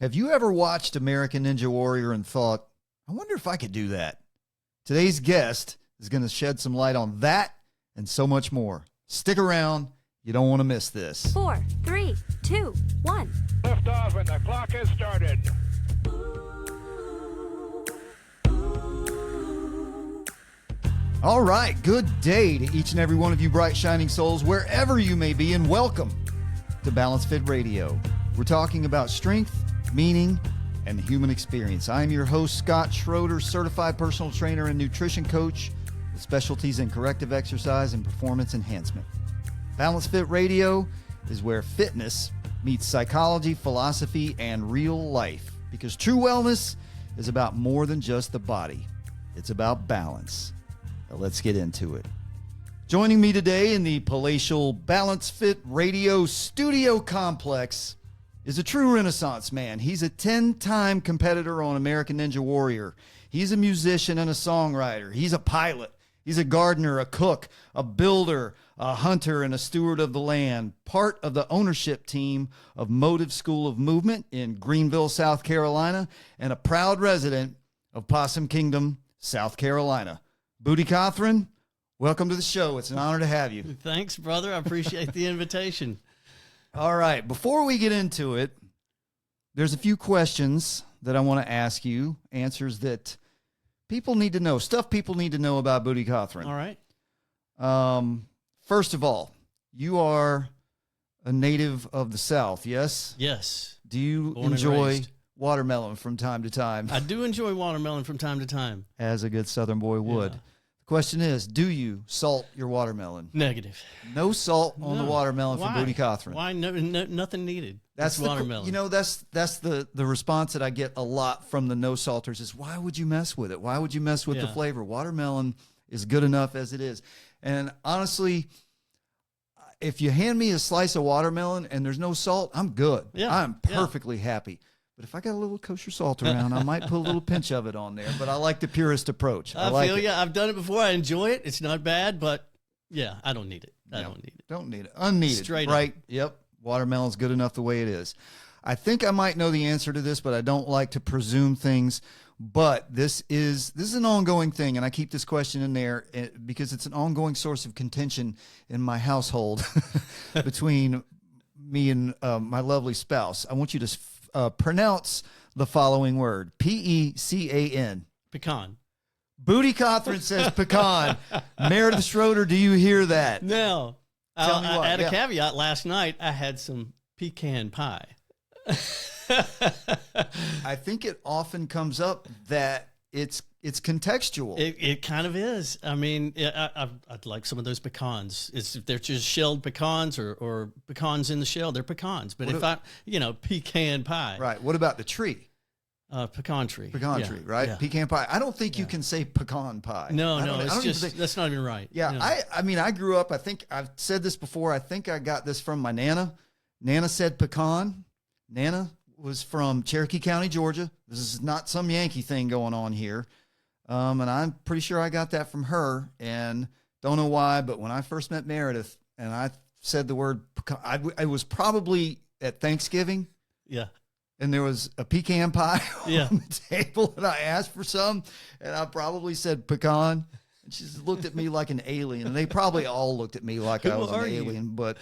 Have you ever watched American Ninja Warrior and thought, I wonder if I could do that? Today's guest is going to shed some light on that and so much more. Stick around. You don't want to miss this. 4, 3, 2, 1. Lift off and the clock has started. All right. Good day to each and every one of you bright, shining souls, wherever you may be, and welcome to balanceFIT Radio. We're talking about strength, meaning, and the human experience. I'm your host, Scott Schroeder, certified personal trainer and nutrition coach with specialties in corrective exercise and performance enhancement. balanceFIT Radio is where fitness meets psychology, philosophy, and real life. Because true wellness is about more than just the body. It's about balance. Now let's get into it. Joining me today in the palatial balanceFIT Radio studio complex is a true Renaissance man. He's a 10-time competitor on American Ninja Warrior. He's a musician and a songwriter. He's a pilot. He's a gardener, a cook, a builder, a hunter, and a steward of the land. Part of the ownership team of Motive School of Movement in Greenville, South Carolina, and a proud resident of Possum Kingdom, South Carolina. Bootie Cothran, welcome to the show. It's an honor to have you. Thanks, brother. I appreciate the invitation. All right. Before we get into it, there's a few questions that I want to ask you, answers that people need to know, stuff people need to know about Bootie Cothran. All right. First of all, you are a native of the South, yes? Yes. Do you Born and enjoy raised. watermelon from time to time? I do enjoy watermelon from time to time. As a good Southern boy would. Yeah. The question is, do you salt your watermelon? Negative. No salt on the No. watermelon Why? for Bootie Cothran. Why? No, nothing needed. That's It's the watermelon. You know, that's the response that I get a lot from the no salters is, why would you mess with it? Why would you mess with the Yeah. flavor? Watermelon is good enough as it is. And honestly, if you hand me a slice of watermelon and there's no salt, I'm good. Yeah. I'm Yeah. perfectly happy. But if I got a little kosher salt around, I might put a little pinch of it on there. But I like the purest approach. I like feel it. you. I've done it before. I enjoy it. It's not bad, but yeah, I don't need it. I don't need it. Don't need it. Unneeded. Straight up. right? Yep. Watermelon's good enough the way it is. I think I might know the answer to this, but I don't like to presume things. But this is an ongoing thing, and I keep this question in there because it's an ongoing source of contention in my household between me and my lovely spouse. I want you to pronounce the following word: P-E-C-A-N. Pecan. Bootie Cothran says pecan. Meredith Schroeder, do you hear that? Now, Tell me I what, had yeah. a caveat. Last night, I had some pecan pie. I think it often comes up that it's contextual. It kind of is. I mean, I'd like some of those pecans. They're just shelled pecans or pecans in the shell. They're pecans. But pecan pie. Right. What about the tree? Pecan tree. Pecan Yeah, tree, right? yeah. Pecan pie. I don't think you can say pecan pie. No, I no, don't it's even just, think- that's not even right. Yeah, No. I mean, I grew up, I think I've said this before. I think I got this from my Nana. Nana said pecan. Nana was from Cherokee County, Georgia. This is not some Yankee thing going on here. And I'm pretty sure I got that from her, and don't know why, but when I first met Meredith and I said the word pecan, I was probably at Thanksgiving, Yeah. and there was a pecan pie Yeah. on the table, and I asked for some, and I probably said pecan, and she just looked at me like an alien, and they probably all looked at me like I Who was an are you? alien, but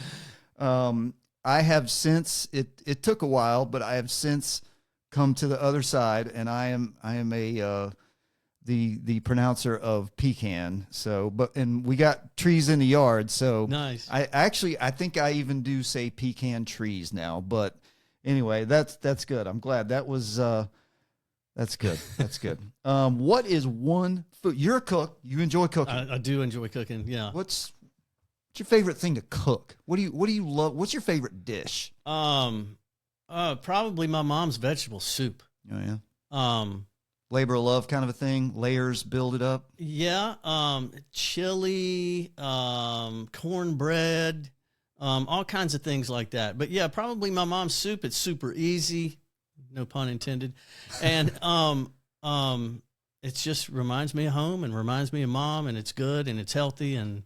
I have since, it took a while, but I have since come to the other side, and I am the pronouncer of pecan. So, and we got trees in the yard, so Nice. I think I even do say pecan trees now, but anyway, that's good. I'm glad that was, that's good. That's good. What is one food? You're a cook. You enjoy cooking. I do enjoy cooking. Yeah. What's your favorite thing to cook? What do you love? What's your favorite dish? Probably my mom's vegetable soup. Oh yeah. Labor Labor of love kind of a thing. Layers build it up. Yeah, chili, cornbread, all kinds of things like that. But yeah, probably my mom's soup. It's super easy, no pun intended, and it just reminds me of home and reminds me of mom, and it's good and it's healthy, and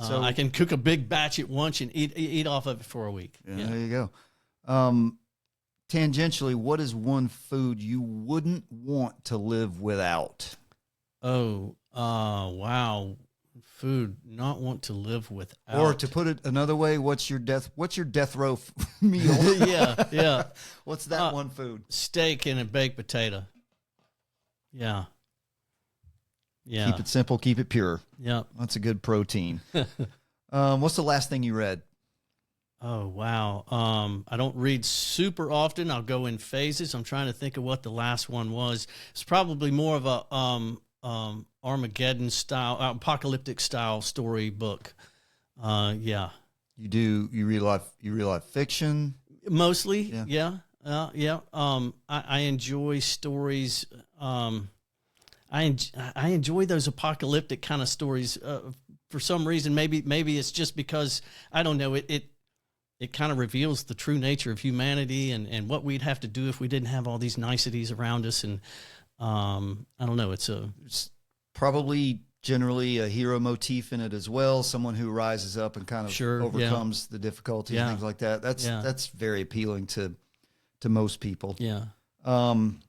So- I can cook a big batch at once and eat off of it for a week. Yeah, there you go. tangentially, what is one food you wouldn't want to live without? Oh, wow. Food not want to live without. Or to put it another way, what's your death row meal? Yeah. What's that one food? Steak and a baked potato. Yeah. Yeah. Keep it simple, keep it pure. Yeah. That's a good protein. What's the last thing you read? Oh, wow. I don't read super often. I'll go in phases. I'm trying to think of what the last one was. It's probably more of a Armageddon style, apocalyptic style story book. Yeah. You read a lot of fiction? Mostly. Yeah. Yeah. I enjoy stories. I enjoy those apocalyptic kind of stories. For some reason, maybe it's just because, I don't know, it kind of reveals the true nature of humanity and what we'd have to do if we didn't have all these niceties around us. And I don't know, it's probably generally a hero motif in it as well. Someone who rises up and kind of overcomes the difficulties, things like that. That's very appealing to most people. Yeah. You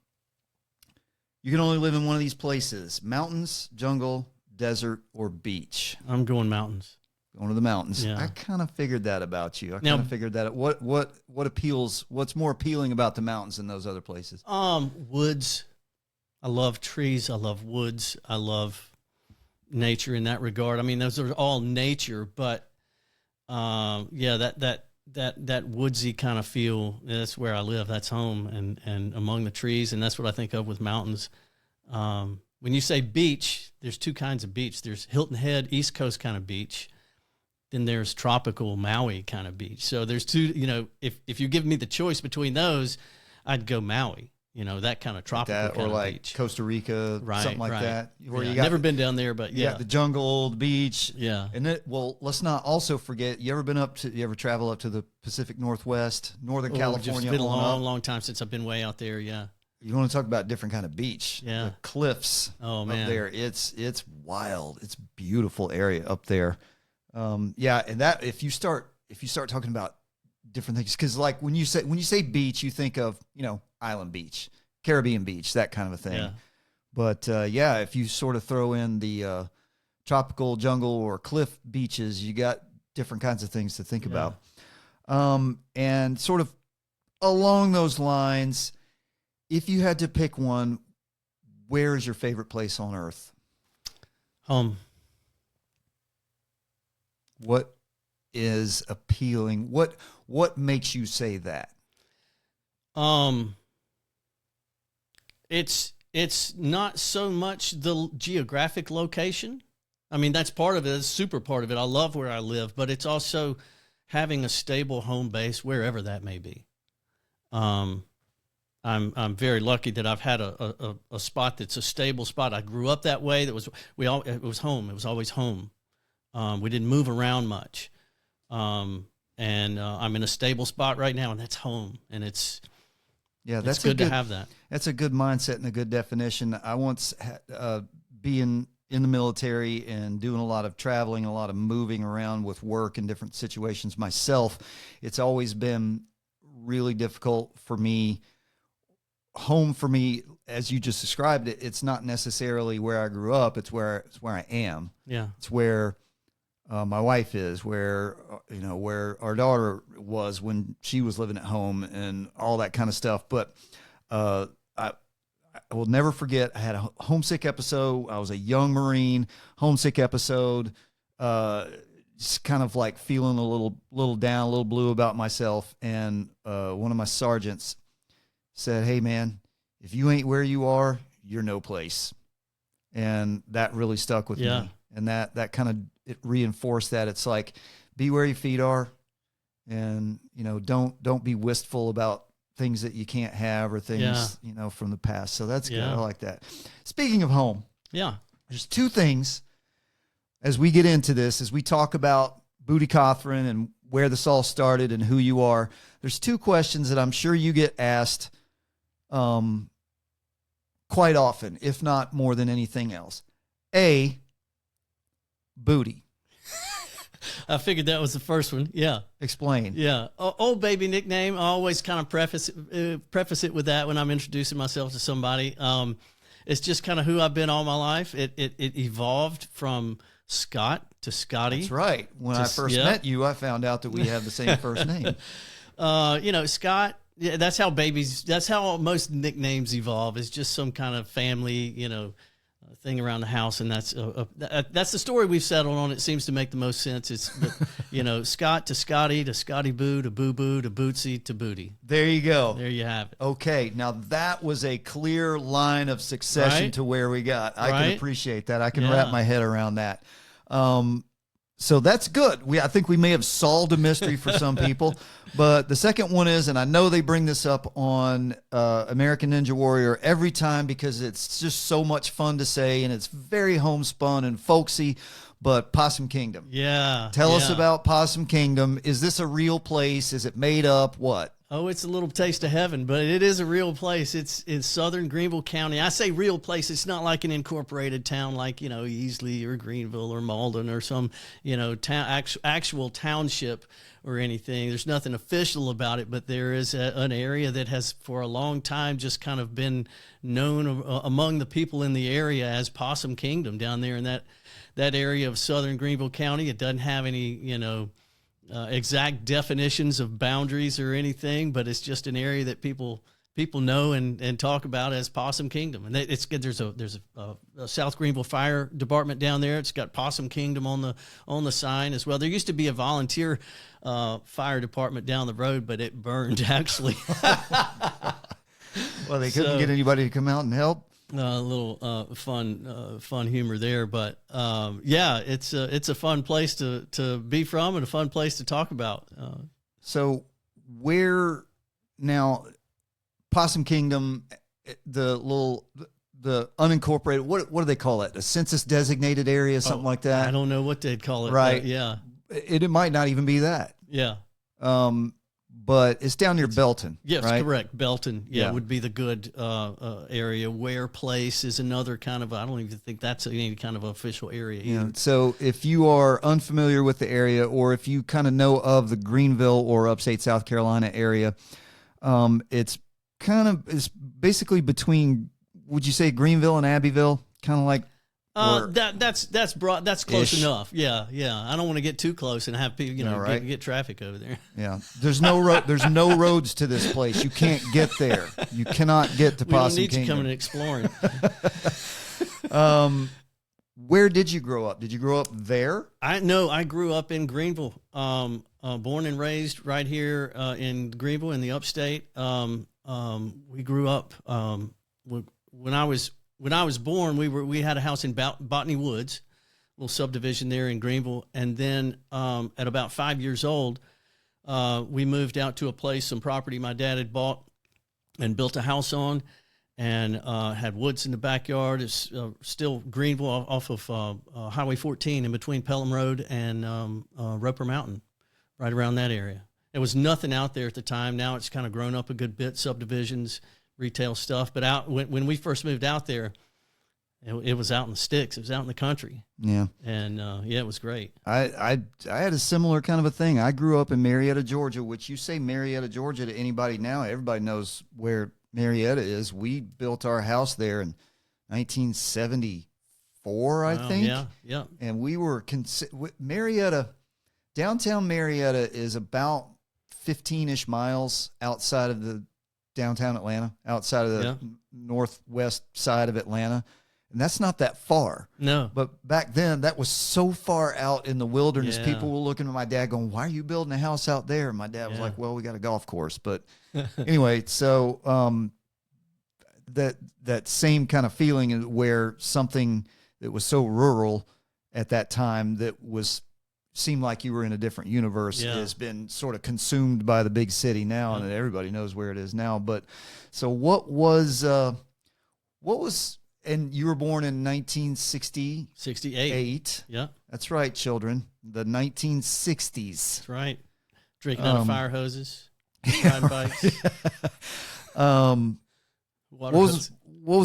can only live in one of these places: mountains, jungle, desert, or beach. I'm going mountains. Going to the mountains. Yeah. I kind of figured that about you. I kind of figured that. What appeals? What's more appealing about the mountains than those other places? Woods. I love trees. I love woods. I love nature in that regard. I mean, those are all nature, but that woodsy kind of feel. That's where I live. That's home, and among the trees, and that's what I think of with mountains. When you say beach, there's two kinds of beach. There's Hilton Head, East Coast kind of beach. Then there's tropical Maui kind of beach. So there's two, if you give me the choice between those, I'd go Maui, that kind of tropical like that, kind or of like beach. Costa Rica, something like that. Where Yeah, you got never been down there, but the jungle, the beach. Yeah. And let's not also forget, you ever travel up to the Pacific Northwest, Northern California? It's been a long time since I've been way out there. Yeah. You want to talk about different kind of beach? Yeah. The cliffs up there. It's wild. It's a beautiful area up there. And that if you start talking about different things, because like when you say beach, you think of island beach, Caribbean beach, that kind of a thing. Yeah. But if you sort of throw in the tropical jungle or cliff beaches, you got different kinds of things to think about. And sort of along those lines, if you had to pick one, where is your favorite place on earth? Home. What is appealing? What makes you say that? It's not so much the geographic location. I mean, that's part of it. It's super part of it. I love where I live, but it's also having a stable home base wherever that may be. I'm very lucky that I've had a spot that's a stable spot. I grew up that way. It was home. It was always home. We didn't move around much. And I'm in a stable spot right now, and that's home. And it's good to have that. That's a good mindset and a good definition. I once being in the military and doing a lot of traveling, a lot of moving around with work in different situations myself. It's always been really difficult for me. Home for me, as you just described it, it's not necessarily where I grew up. It's where I am. Yeah. It's where my wife is, where our daughter was when she was living at home and all that kind of stuff. But I will never forget, I had a homesick episode. I was a young Marine, homesick episode, just kind of like feeling a little down, a little blue about myself. And one of my sergeants said, "Hey man, if you ain't where you are, you're no place." And that really stuck with me. And that kind of, it reinforced that. It's like, be where your feet are, and don't be wistful about things that you can't have or things from the past. So that's good. I like that. Speaking of home, there's two things as we get into this, as we talk about Bootie Cothran and where this all started and who you are. There's two questions that I'm sure you get asked quite often, if not more than anything else. A, Bootie. I figured that was the first one. Yeah. Explain. Yeah. Old baby nickname. I always kind of preface it with that when I'm introducing myself to somebody. It's just kind of who I've been all my life. It evolved from Scott to Scotty. That's right. When I first met you, I found out that we have the same first name. Scott. Yeah, that's how most nicknames evolve. It's just some kind of family, thing around the house, and that's the story we've settled on. It seems to make the most sense. It's Scott to Scotty to Scotty Boo to Boo Boo to Bootsy to Booty. There you go. There you have it. Okay, now that was a clear line of succession to where we got. I can appreciate that. I can wrap my head around that. So that's good. I think we may have solved a mystery for some people. But the second one is, and I know they bring this up on American Ninja Warrior every time because it's just so much fun to say, and it's very homespun and folksy, but Possum Kingdom. Yeah. Tell us about Possum Kingdom. Is this a real place? Is it made up? What? Oh, it's a little taste of heaven, but it is a real place. It's in southern Greenville County. I say real place. It's not like an incorporated town like, Easley or Greenville or Malden or some, actual township or anything. There's nothing official about it, but there is an area that has for a long time just kind of been known among the people in the area as Possum Kingdom down there in that area of southern Greenville County. It doesn't have any, exact definitions of boundaries or anything, but it's just an area that people know and talk about as Possum Kingdom. And there's a South Greenville Fire Department down there. It's got Possum Kingdom on the sign as well. There used to be a volunteer fire department down the road, but it burned actually. Well, they couldn't get anybody to come out and help. A little fun humor there, but it's a fun place to be from and a fun place to talk about. So where now Possum Kingdom, the unincorporated, what do they call it? A census designated area, something like that? I don't know what they'd call it. Right. Yeah. It might not even be that. Yeah. But it's down near Belton. Yes, right? correct. Belton, would be the good area. Ware Place is another kind of, I don't even think that's any kind of official area either. Yeah. So if you are unfamiliar with the area, or if you kind of know of the Greenville or upstate South Carolina area, it's basically between, would you say Greenville and Abbeville? Kind of like. That's broad. That's close Ish. enough. Yeah. I don't want to get too close and have people, get traffic over there. Yeah. There's no There's no roads to this place. You can't get there. You cannot get to Possum Kingdom. We don't need you exploring. coming Where did you grow up? Did you grow up there? I grew up in Greenville. Born and raised right here in Greenville in the upstate. We grew up when I was born, we had a house in Botany Woods, a little subdivision there in Greenville. And then at about 5 years old, we moved out to a place, some property my dad had bought and built a house on, and had woods in the backyard. It's still Greenville off of Highway 14 in between Pelham Road and Roper Mountain, right around that area. There was nothing out there at the time. Now it's kind of grown up a good bit, subdivisions, retail stuff, but when we first moved out there, it was out in the sticks. It was out in the country. Yeah, and it was great. I had a similar kind of a thing. I grew up in Marietta, Georgia. Which you say Marietta, Georgia to anybody now, everybody knows where Marietta is. We built our house there in 1974, I think. Yeah. And we were Marietta, downtown Marietta is about 15-ish miles outside of the downtown Atlanta, outside of the northwest side of Atlanta. And that's not that far. No. But back then, that was so far out in the wilderness. Yeah. People were looking at my dad going, why are you building a house out there? And my dad was like, well, we got a golf course. But anyway, so that same kind of feeling where something that was so rural at that time that seemed like you were in a different universe has been sort of consumed by the big city now, and everybody knows where it is now. But so what was, and you were born in 1968. Yeah. That's right, children. The 1960s. That's right. Drinking out of fire hoses, riding bikes. What was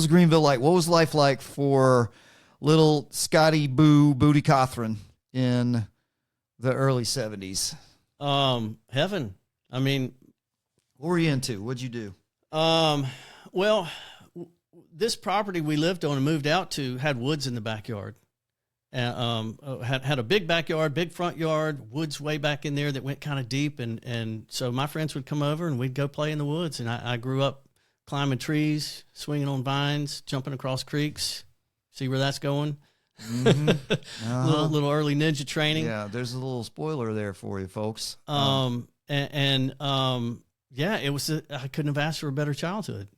Greenville like? What was life like for little Scotty Bootie Cothran in the early 70s? Heaven. I mean, what were you into? What'd you do? Well, this property we lived on and moved out to had woods in the backyard. Had a big backyard, big front yard, woods way back in there that went kind of deep. And so my friends would come over and we'd go play in the woods. And I grew up climbing trees, swinging on vines, jumping across creeks. See where that's going? Mm-hmm. Uh-huh. little early ninja training. Yeah, there's a little spoiler there for you folks. Yeah, it was, I couldn't have asked for a better childhood.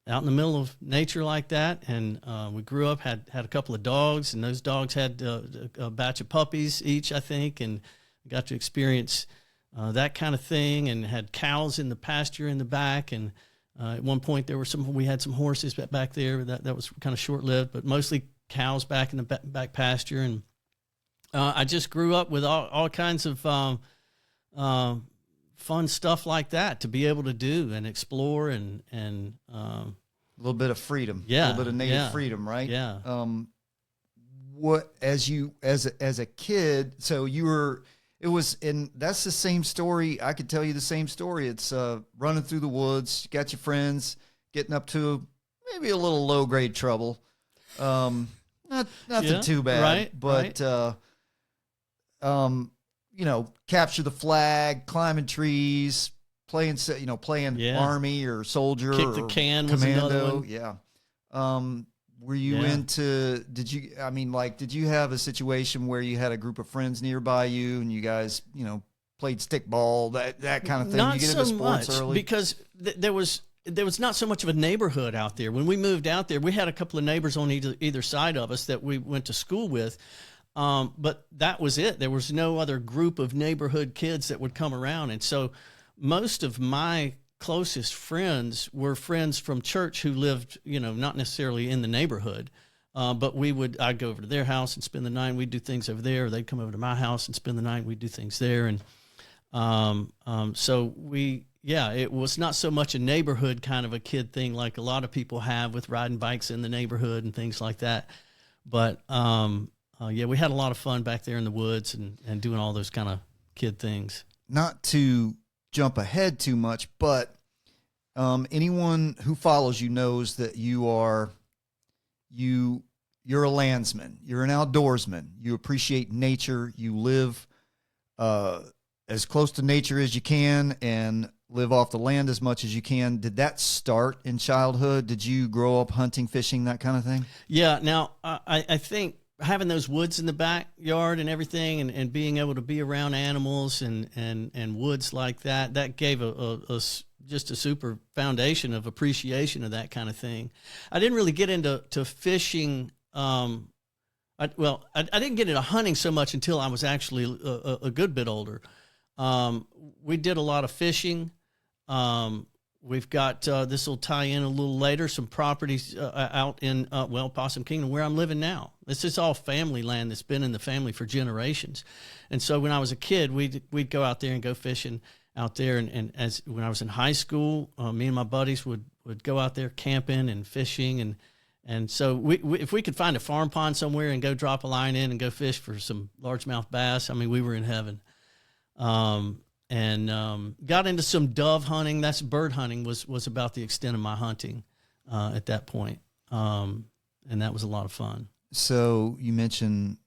Out in the middle of nature like that. And we grew up, had a couple of dogs, and those dogs had a batch of puppies each, I think, and got to experience that kind of thing, and had cows in the pasture in the back. And at one point we had some horses back there. That was kind of short-lived, but mostly cows back in the back pasture. And I just grew up with all kinds of fun stuff like that to be able to do and explore and a little bit of freedom, yeah, a little bit of native freedom, right? Yeah. What as a kid? So that's the same story. I could tell you the same story. It's running through the woods, you got your friends, getting up to maybe a little low grade trouble. Nothing too bad, right, but right. Capture the flag, climbing trees, playing army or soldier, kick the can was commando. Another one. Yeah. Were you into? Did you have a situation where you had a group of friends nearby you and you guys, played stickball, that kind of thing? Not you get so into sports much early because there was not so much of a neighborhood out there. When we moved out there, we had a couple of neighbors on either side of us that we went to school with. But that was it. There was no other group of neighborhood kids that would come around. And so most of my closest friends were friends from church who lived, not necessarily in the neighborhood. But I'd go over to their house and spend the night. We'd do things over there, or they'd come over to my house and spend the night. We'd do things there. And, it was not so much a neighborhood kind of a kid thing like a lot of people have with riding bikes in the neighborhood and things like that. But, we had a lot of fun back there in the woods and doing all those kind of kid things. Not to jump ahead too much, but anyone who follows you knows that you're a landsman. You're an outdoorsman. You appreciate nature. You live as close to nature as you can and live off the land as much as you can. Did that start in childhood? Did you grow up hunting, fishing, that kind of thing? Yeah. Now, I think having those woods in the backyard and everything and being able to be around animals and woods like that gave just a super foundation of appreciation of that kind of thing. I didn't really get into fishing. I didn't get into hunting so much until I was actually a good bit older. We did a lot of fishing. We've got, this will tie in a little later, some properties out in, Possum Kingdom, where I'm living now. This is all family land that's been in the family for generations. And so when I was a kid, we'd go out there and go fishing out there. And when I was in high school, me and my buddies would go out there camping and fishing. And so we if we could find a farm pond somewhere and go drop a line in and go fish for some largemouth bass, I mean, we were in heaven. Got into some dove hunting. That's bird hunting was about the extent of my hunting at that point. And that was a lot of fun. So you mentioned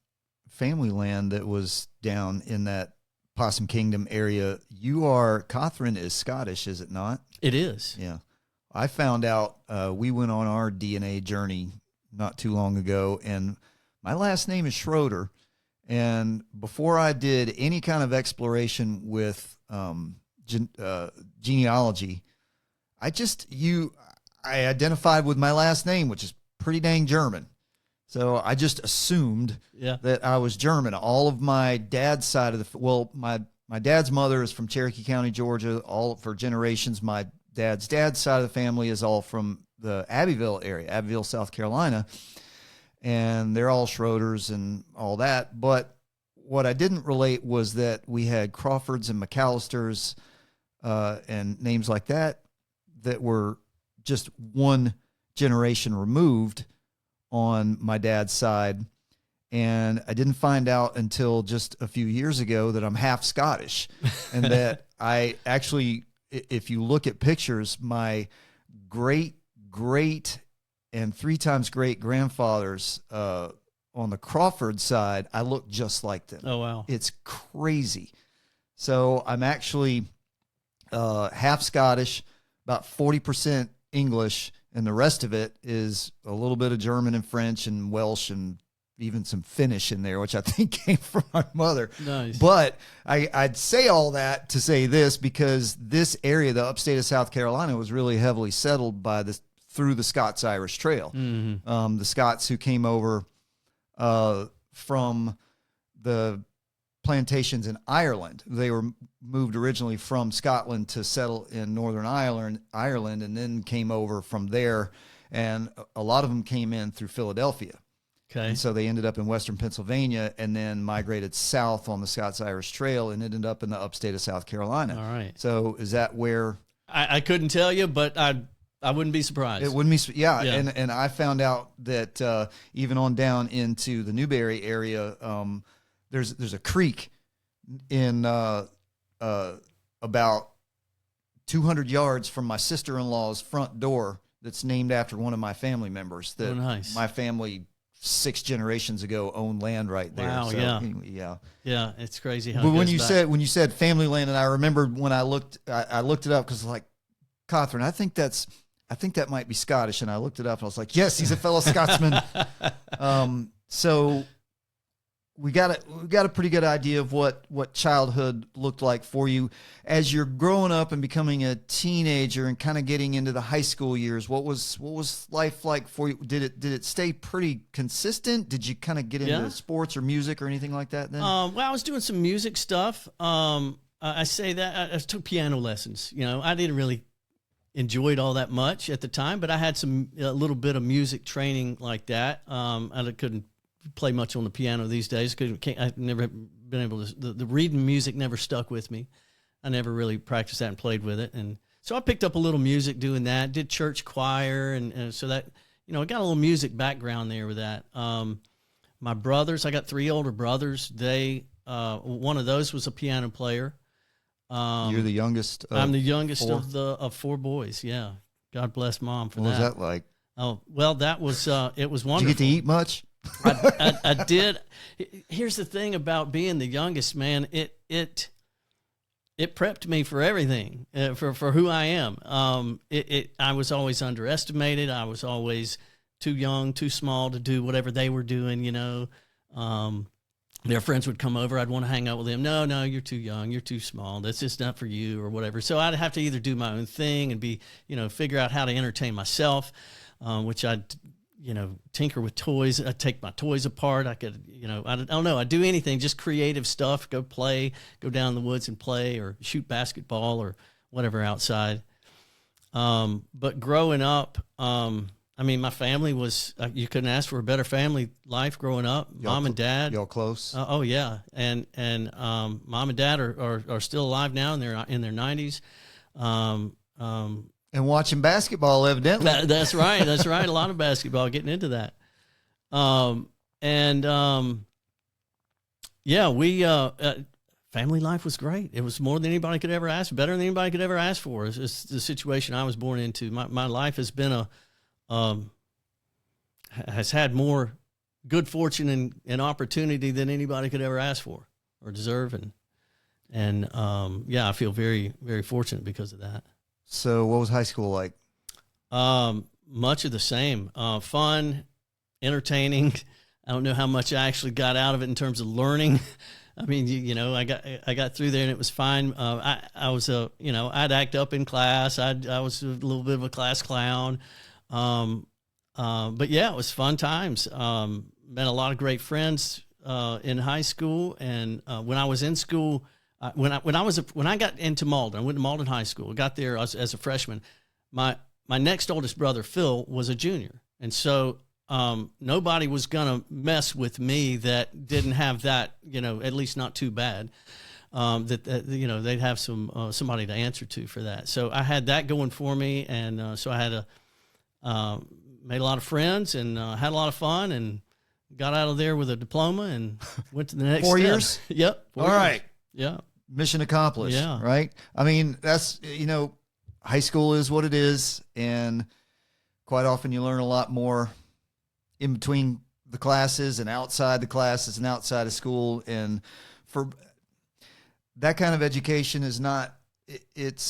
family land that was down in that Possum Kingdom area. Cothran is Scottish, is it not? It is. Yeah. I found out, we went on our DNA journey not too long ago, and my last name is Schroeder. And before I did any kind of exploration with genealogy, I identified with my last name, which is pretty dang German. So I just assumed that I was German. All of my dad's side of my dad's mother is from Cherokee County, Georgia. All for generations, my dad's side of the family is all from the Abbeville area, Abbeville, South Carolina. And they're all Schroeders and all that. But what I didn't relate was that we had Crawfords and McAllisters and names like that were just one generation removed on my dad's side. And I didn't find out until just a few years ago that I'm half Scottish, and that I actually, if you look at pictures, my great and 3 times great grandfathers on the Crawford side, I look just like them. Oh, wow. It's crazy. So I'm actually half Scottish, about 40% English, and the rest of it is a little bit of German and French and Welsh and even some Finnish in there, which I think came from my mother. Nice. But I'd say all that to say this, because this area, the upstate of South Carolina, was really heavily settled by through the Scots-Irish Trail. Mm-hmm. The Scots who came over from the plantations in Ireland. They were moved originally from Scotland to settle in Northern Ireland, and then came over from there. And a lot of them came in through Philadelphia. Okay. And so they ended up in Western Pennsylvania and then migrated south on the Scots-Irish Trail and ended up in the upstate of South Carolina. All right. So is that where? I couldn't tell you, but I wouldn't be surprised. It wouldn't be, yeah. Yeah. And I found out that even on down into the Newberry area, there's a creek in about 200 yards from my sister-in-law's front door that's named after one of my family members. That nice. My family 6 generations ago owned land right there. Wow, So, yeah. anyway, yeah. Yeah, it's crazy how. But it when goes you back. said family land, and I remembered when I looked it up, because like, Cothran, I think that might be Scottish, and I looked it up and I was like, yes, he's a fellow Scotsman. So we got a pretty good idea of what childhood looked like for you as you're growing up and becoming a teenager and kind of getting into the high school years. What was life like for you? Did it stay pretty consistent? Did you kind of get into sports or music or anything like that then? Well, I was doing some music stuff. I say that I took piano lessons. You know, I didn't really enjoy it all that much at the time, but I had a little bit of music training like that. I couldn't play much on the piano these days because I've never been able to. The reading music never stuck with me. I never really practiced that and played with it, and so I picked up a little music doing that. Did church choir, and so that, you know, I got a little music background there with that. My brothers, I got 3 older brothers. They one of those was a piano player. You're the youngest. I'm the youngest 4? of 4 boys. Yeah, God bless Mom for that. What was that like? Oh well, that was it was wonderful. Did you get to eat much? I did. Here's the thing about being the youngest, man. It prepped me for everything, for who I am. I was always underestimated. I was always too young, too small to do whatever they were doing. You know, their friends would come over. I'd want to hang out with them. No, you're too young. You're too small. That's just not for you, or whatever. So I'd have to either do my own thing and figure out how to entertain myself, which I'd, tinker with toys. I'd take my toys apart. I could, I don't know. I'd do anything, just creative stuff, go play, go down in the woods and play, or shoot basketball or whatever outside. But growing up, my family was, you couldn't ask for a better family life growing up. Mom and Dad. Y'all close? Oh yeah. And Mom and Dad are still alive now, and they're in their 90s. And watching basketball, evidently. That's right. That's right. A lot of basketball, getting into that. Family life was great. It was more than anybody could ever ask, better than anybody could ever ask for. It's the situation I was born into. My life has been has had more good fortune and opportunity than anybody could ever ask for or deserve. And I feel very, very fortunate because of that. So what was high school like? Much of the same. Fun, entertaining. I don't know how much I actually got out of it in terms of learning. I mean, I got through there and it was fine. I was I'd act up in class. I was a little bit of a class clown. But yeah, it was fun times. Met a lot of great friends in high school, and when I was in school, when I got into Malden, I went to Malden High School. I got there as a freshman. My next oldest brother, Phil, was a junior, and so nobody was gonna mess with me that didn't have that, at least not too bad. They'd have somebody to answer to for that. So I had that going for me, and so I had made a lot of friends and had a lot of fun, and got out of there with a diploma and went to the next 4 step. years? Yep. 4 All years. right. Yeah. Mission accomplished. Yeah. Right. I mean, that's, high school is what it is. And quite often you learn a lot more in between the classes and outside the classes and outside of school. And for that kind of education is not, it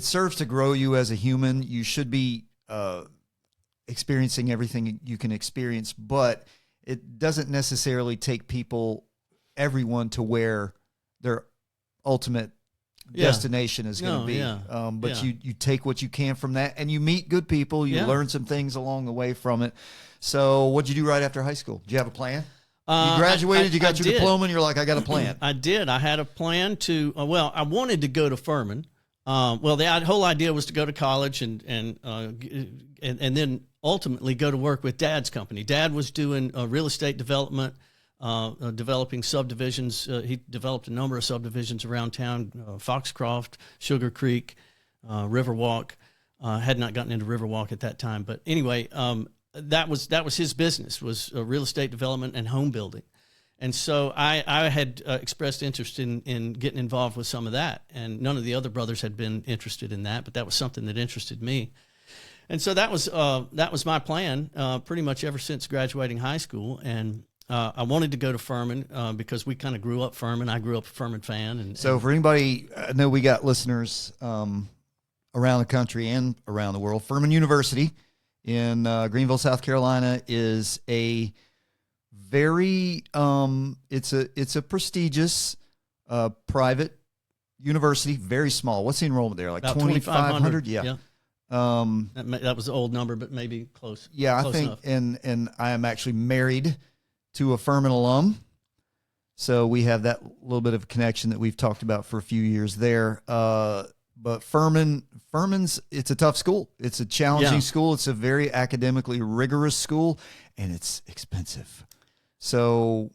serves to grow you as a human. You should be experiencing everything you can experience, but it doesn't necessarily take everyone to where their ultimate destination is going to be. But you take what you can from that, and you meet good people. You learn some things along the way from it. So what'd you do right after high school? Did you have a plan? You graduated, you got your diploma, and you're like, I got a plan. I did. I had a plan to, I wanted to go to Furman. The whole idea was to go to college and then ultimately go to work with Dad's company. Dad was doing real estate development, developing subdivisions. He developed a number of subdivisions around town, Foxcroft, Sugar Creek, Riverwalk. Had not gotten into Riverwalk at that time. But anyway, that was his business, was real estate development and home building. And so I had expressed interest in getting involved with some of that. And none of the other brothers had been interested in that, but that was something that interested me. And so that was my plan pretty much ever since graduating high school. And I wanted to go to Furman because we kind of grew up Furman. I grew up a Furman fan. So for anybody, I know we got listeners around the country and around the world. Furman University in Greenville, South Carolina is a very it's a prestigious private university, very small. What's the enrollment there? Like 2,500? Yeah. That was the old number, but maybe close. Yeah, close I think, enough. and I am actually married to a Furman alum, so we have that little bit of connection that we've talked about for a few years there. But Furman's, it's a tough school. It's a challenging school. It's a very academically rigorous school, and it's expensive. So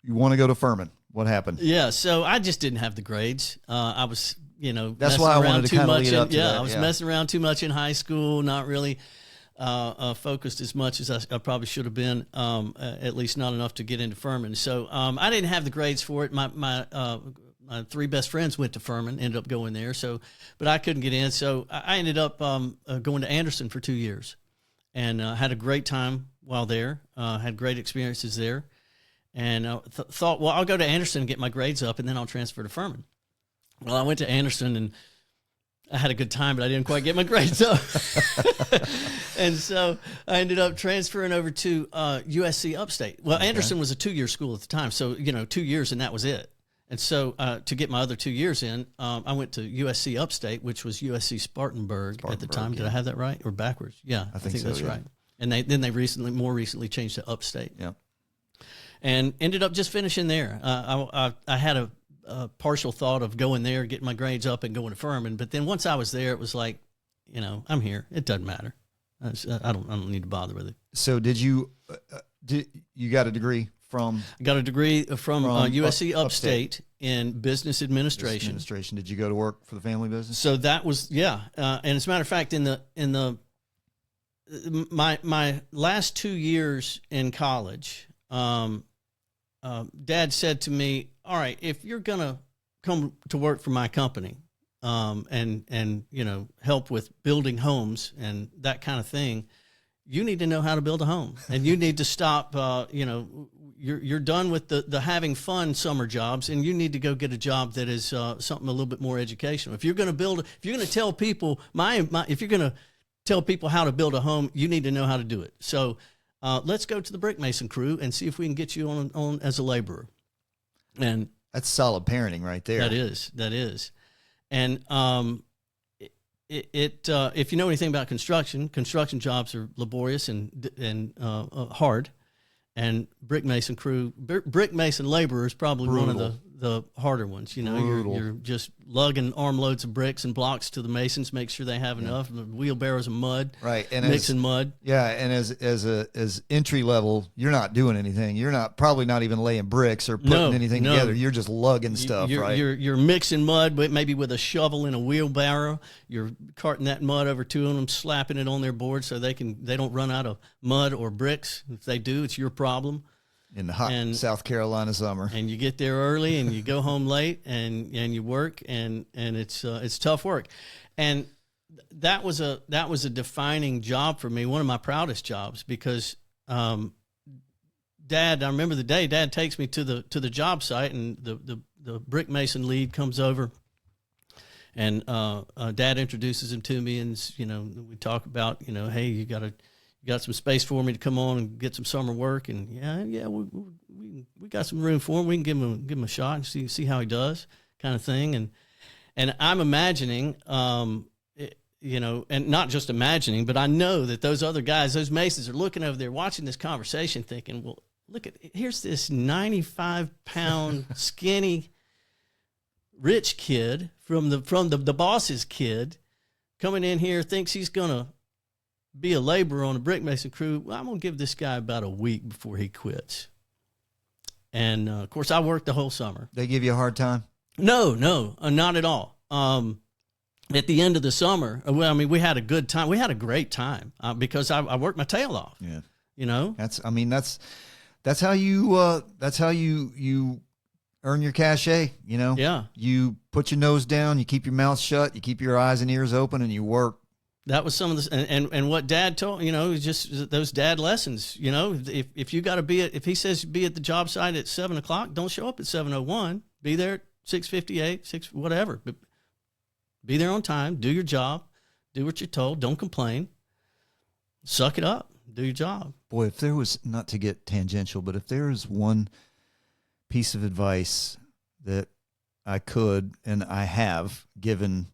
you want to go to Furman. What happened? Yeah, so I just didn't have the grades. I was, that's why I wanted to kind of lead up to that. I was messing around too much in high school, not really focused as much as I probably should have been, at least not enough to get into Furman. So I didn't have the grades for it. My three best friends went to Furman, ended up going there. So, but I couldn't get in. So I ended up going to Anderson for 2 years, and had a great time while there. Had great experiences there, and thought, well, I'll go to Anderson and get my grades up, and then I'll transfer to Furman. Well, I went to Anderson, and I had a good time, but I didn't quite get my grades up. And so I ended up transferring over to USC Upstate. Well, Anderson was a 2-year school at the time, so 2 years and that was it. And so to get my other 2 years in, I went to USC Upstate, which was USC Spartanburg at the time. Did I have that right or backwards? Yeah, I think that's right. And they more recently changed to Upstate. Yeah, and ended up just finishing there. I had a partial thought of going there, getting my grades up, and going to Furman. But then once I was there, it was like, I'm here. It doesn't matter. I don't need to bother with it. So did you got a degree from? I got a degree from USC Upstate in business administration. Did you go to work for the family business? So that was and as a matter of fact, my last 2 years in college, Dad said to me, all right, if you're going to come to work for my company, and help with building homes and that kind of thing, you need to know how to build a home, and you need to stop, you're done with the having fun summer jobs, and you need to go get a job that is something a little bit more educational. If you're going to tell people if you're going to tell people how to build a home, you need to know how to do it. So let's go to the brick mason crew and see if we can get you on as a laborer. And that's solid parenting right there. That is. And if you know anything about construction jobs are laborious and hard. And brick mason laborer is probably brutal. One of the harder ones. You know, Brutal. you're just lugging armloads of bricks and blocks to the masons, make sure they have enough. The wheelbarrows of mud, right, and mixing mud. Yeah, and as entry level, you're not doing anything. You're probably not even laying bricks or putting anything together. You're just lugging stuff, right? You're mixing mud, but maybe with a shovel in a wheelbarrow. You're carting that mud over to them, slapping it on their board so they don't run out of mud or bricks. If they do, it's your problem. In the hot South Carolina summer, and you get there early and you go home late and you work and it's tough work, and that was a defining job for me, one of my proudest jobs, because Dad, I remember the day Dad takes me to the job site, and the brick mason lead comes over, and Dad introduces him to me, and we talk about hey, you got some space for me to come on and get some summer work, and we got some room for him. We can give him a shot and see how he does, kind of thing. And I'm imagining, and not just imagining, but I know that those other guys, those masons, are looking over there watching this conversation, thinking, well, here's this 95-pound skinny rich kid from the boss's kid coming in here, thinks he's gonna be a laborer on a brick mason crew. Well, I'm going to give this guy about a week before he quits. And, of course, I worked the whole summer. They give you a hard time? No, not at all. At the end of the summer, we had a good time. We had a great time because I worked my tail off. Yeah. That's how you earn your cachet, Yeah. You put your nose down, you keep your mouth shut, you keep your eyes and ears open, and you work. That was some of the, and what Dad told, just those dad lessons, if you got to if he says be at the job site at 7:00, don't show up at 7:01, be there at 6:58, whatever, but be there on time, do your job, do what you're told, don't complain, suck it up, do your job. Boy, if there was, not to get tangential, but if there is one piece of advice that I could, and I have given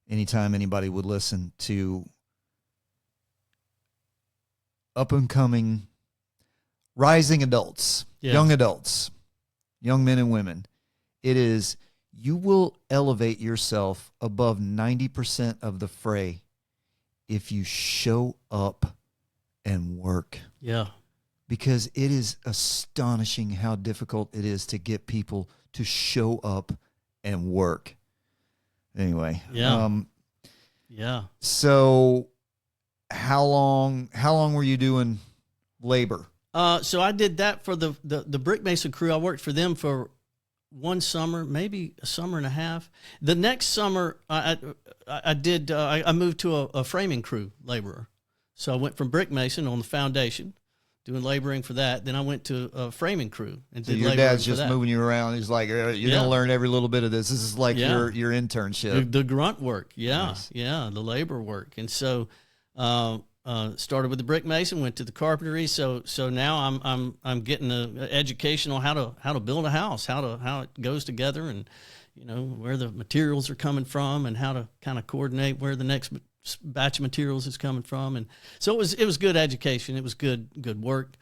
anytime anybody would listen to up-and-coming rising adults, young adults, young men and women, it is, you will elevate yourself above 90% of the fray if you show up and work. Yeah. Because it is astonishing how difficult it is to get people to show up and work. Anyway. Yeah. Yeah. So how long were you doing labor? So I did that for the brick mason crew. I worked for them for one summer, maybe a summer and a half. The next summer I moved to a framing crew laborer. So I went from brick mason on the foundation, doing laboring for that. Then I went to a framing crew and did laboring. Your dad's just moving you around. He's like, you're gonna learn every little bit of this. This is like your internship. The grunt work, Nice. the labor work. And so started with the brick mason, went to the carpentry. So now I'm getting an education on how to build a house, how it goes together, and where the materials are coming from, and how to kind of coordinate where the next batch of materials is coming from. And so it was good education. It was good work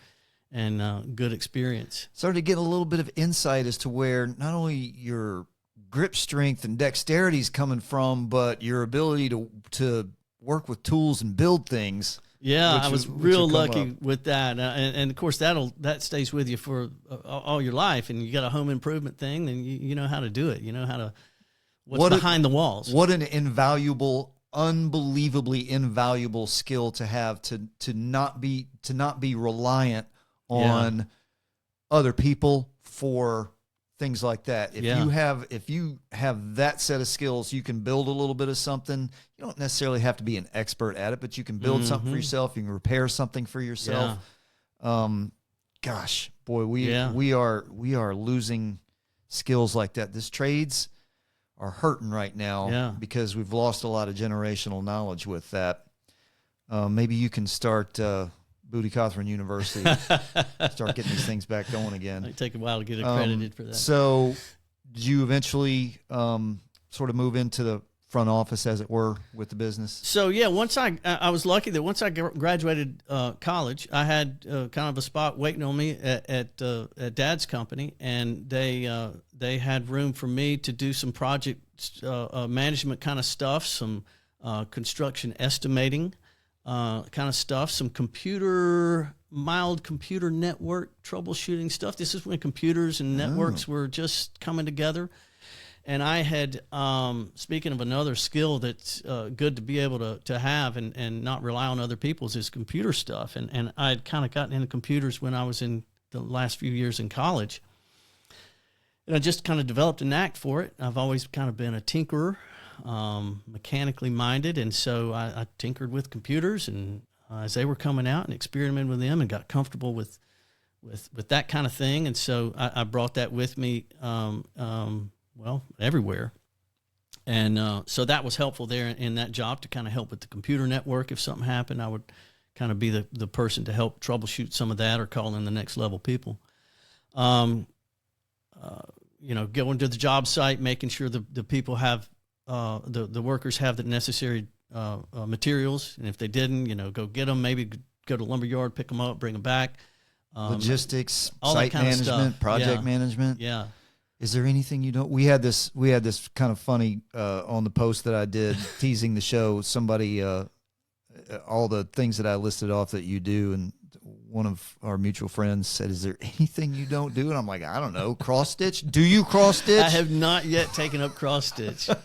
and good experience. Started to get a little bit of insight as to where not only your grip strength and dexterity is coming from, but your ability to work with tools and build things. Yeah, I was real lucky with that. And of course that stays with you for all your life. And you got a home improvement thing, then you know how to do it. You know how to, what's behind the walls. What an unbelievably invaluable skill to have, to not be reliant on other people for things like that. If you have that set of skills, you can build a little bit of something. You don't necessarily have to be an expert at it, but you can build something for yourself. You can repair something for yourself. Gosh, boy, we are losing skills like that. This trades are hurting right now because we've lost a lot of generational knowledge with that. Maybe you can start Bootie Cothran University, start getting these things back going again. It'd take a while to get accredited for that. So did you eventually sort of move into the front office, as it were, with the business? So yeah, once I was lucky that once I graduated college, I had kind of a spot waiting on me at Dad's company, and they had room for me to do some project management kind of stuff, some construction estimating kind of stuff, some mild computer network troubleshooting stuff. This is when computers and networks were just coming together. And I had, speaking of another skill that's good to be able to have and not rely on other people's, is computer stuff. And I had kind of gotten into computers when I was in the last few years in college. And I just kind of developed a knack for it. I've always kind of been a tinkerer, mechanically minded. And so I tinkered with computers, and as they were coming out, and experimented with them and got comfortable with that kind of thing. And so I brought that with me, everywhere. And so that was helpful there in that job to kind of help with the computer network. If something happened, I would kind of be the person to help troubleshoot some of that or call in the next level people. Going to the job site, making sure the people have, the workers have the necessary materials. And if they didn't, go get them, maybe go to lumberyard, pick them up, bring them back. Logistics, all site that kind of management, stuff. project management. Yeah. Is there anything you don't? We had this kind of funny on the post that I did teasing the show. Somebody, all the things that I listed off that you do, and one of our mutual friends said, "Is there anything you don't do?" And I'm like, "I don't know, cross stitch. Do you cross stitch?" I have not yet taken up cross stitch. I'm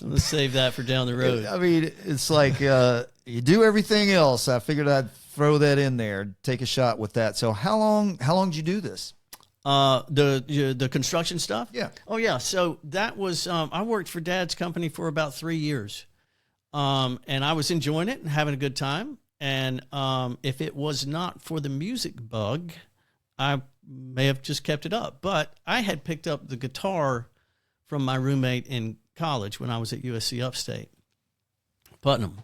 gonna save that for down the road. I mean, it's like you do everything else. I figured I'd throw that in there, take a shot with that. So how long did you do this? The construction stuff? Yeah. Oh yeah. So that was, I worked for Dad's company for about 3 years. And I was enjoying it and having a good time. And, if it was not for the music bug, I may have just kept it up, but I had picked up the guitar from my roommate in college when I was at USC Upstate, Putnam.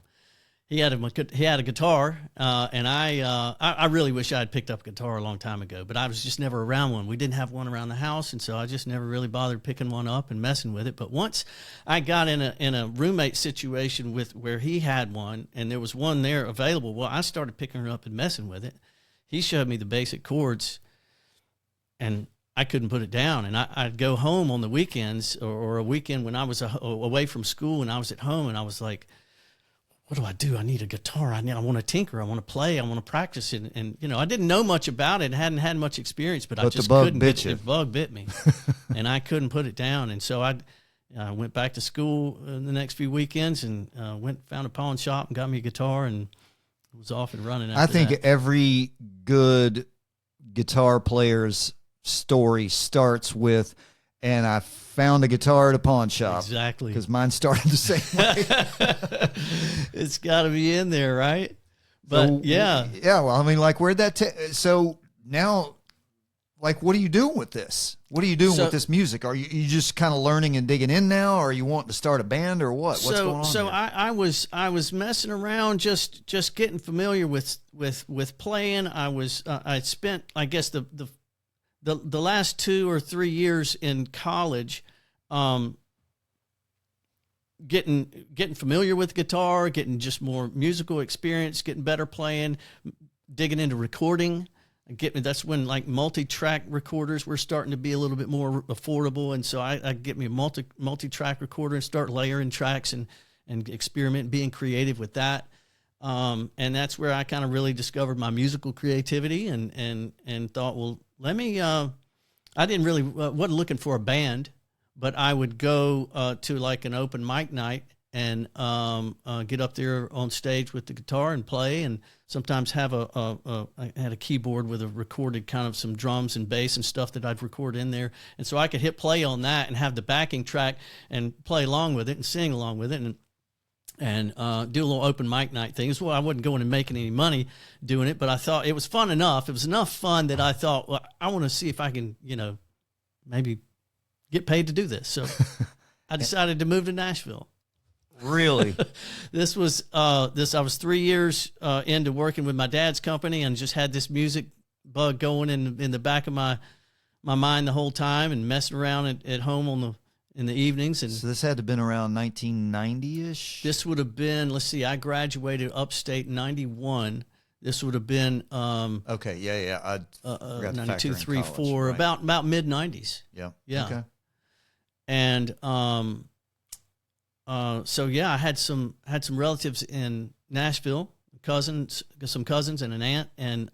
He had a guitar, and I really wish I had picked up a guitar a long time ago, but I was just never around one. We didn't have one around the house, and so I just never really bothered picking one up and messing with it. But once I got in a roommate situation where he had one, and there was one there available, well, I started picking her up and messing with it. He showed me the basic chords, and I couldn't put it down. And I'd go home on the weekends or a weekend when I was away from school and I was at home, and I was like, what do? I need a guitar. I want to tinker. I want to play. I want to practice it. And I didn't know much about it. Hadn't had much experience, but I just couldn't get it. The bug bit me, and I couldn't put it down. And so I went back to school the next few weekends and found a pawn shop and got me a guitar and was off and running. I think every good guitar player's story starts with, and I found a guitar at a pawn shop. Exactly. Because mine started the same way. It's got to be in there, right? But so, yeah. Yeah, well, I mean, like, where'd that so now, like, what are you doing with this? What are you doing with this music? Are you just kind of learning and digging in now, or are you wanting to start a band, or what? What's going on? So there? I was messing around, just getting familiar with playing. I spent, I guess, the last 2 or 3 years in college, getting familiar with guitar, getting just more musical experience, getting better playing, digging into recording. That's when like multi-track recorders were starting to be a little bit more affordable, and so I get me a multi-track recorder and start layering tracks and experiment, being creative with that. And that's where I kind of really discovered my musical creativity and thought, well, let me, I didn't really, wasn't looking for a band, but I would go to like an open mic night and get up there on stage with the guitar and play, and sometimes have I had a keyboard with a recorded kind of some drums and bass and stuff that I'd record in there. And so I could hit play on that and have the backing track and play along with it and sing along with it and do a little open mic night things. Well, I wasn't going and making any money doing it, but I thought it was fun enough. It was enough fun that I thought, well, I want to see if I can, maybe get paid to do this. So I decided to move to Nashville. Really? I was 3 years into working with my dad's company and just had this music bug going in the back of my mind the whole time, and messing around at home in the evenings. And So this had to have been around 1990-ish? this would have been, let's see, I graduated upstate in 91. This would have been Okay, yeah. I forgot to 92, factor in 3, college, 4, right. about mid 90s. Yeah. Yeah. Okay. And so yeah, I had some relatives in Nashville, some cousins and an aunt, and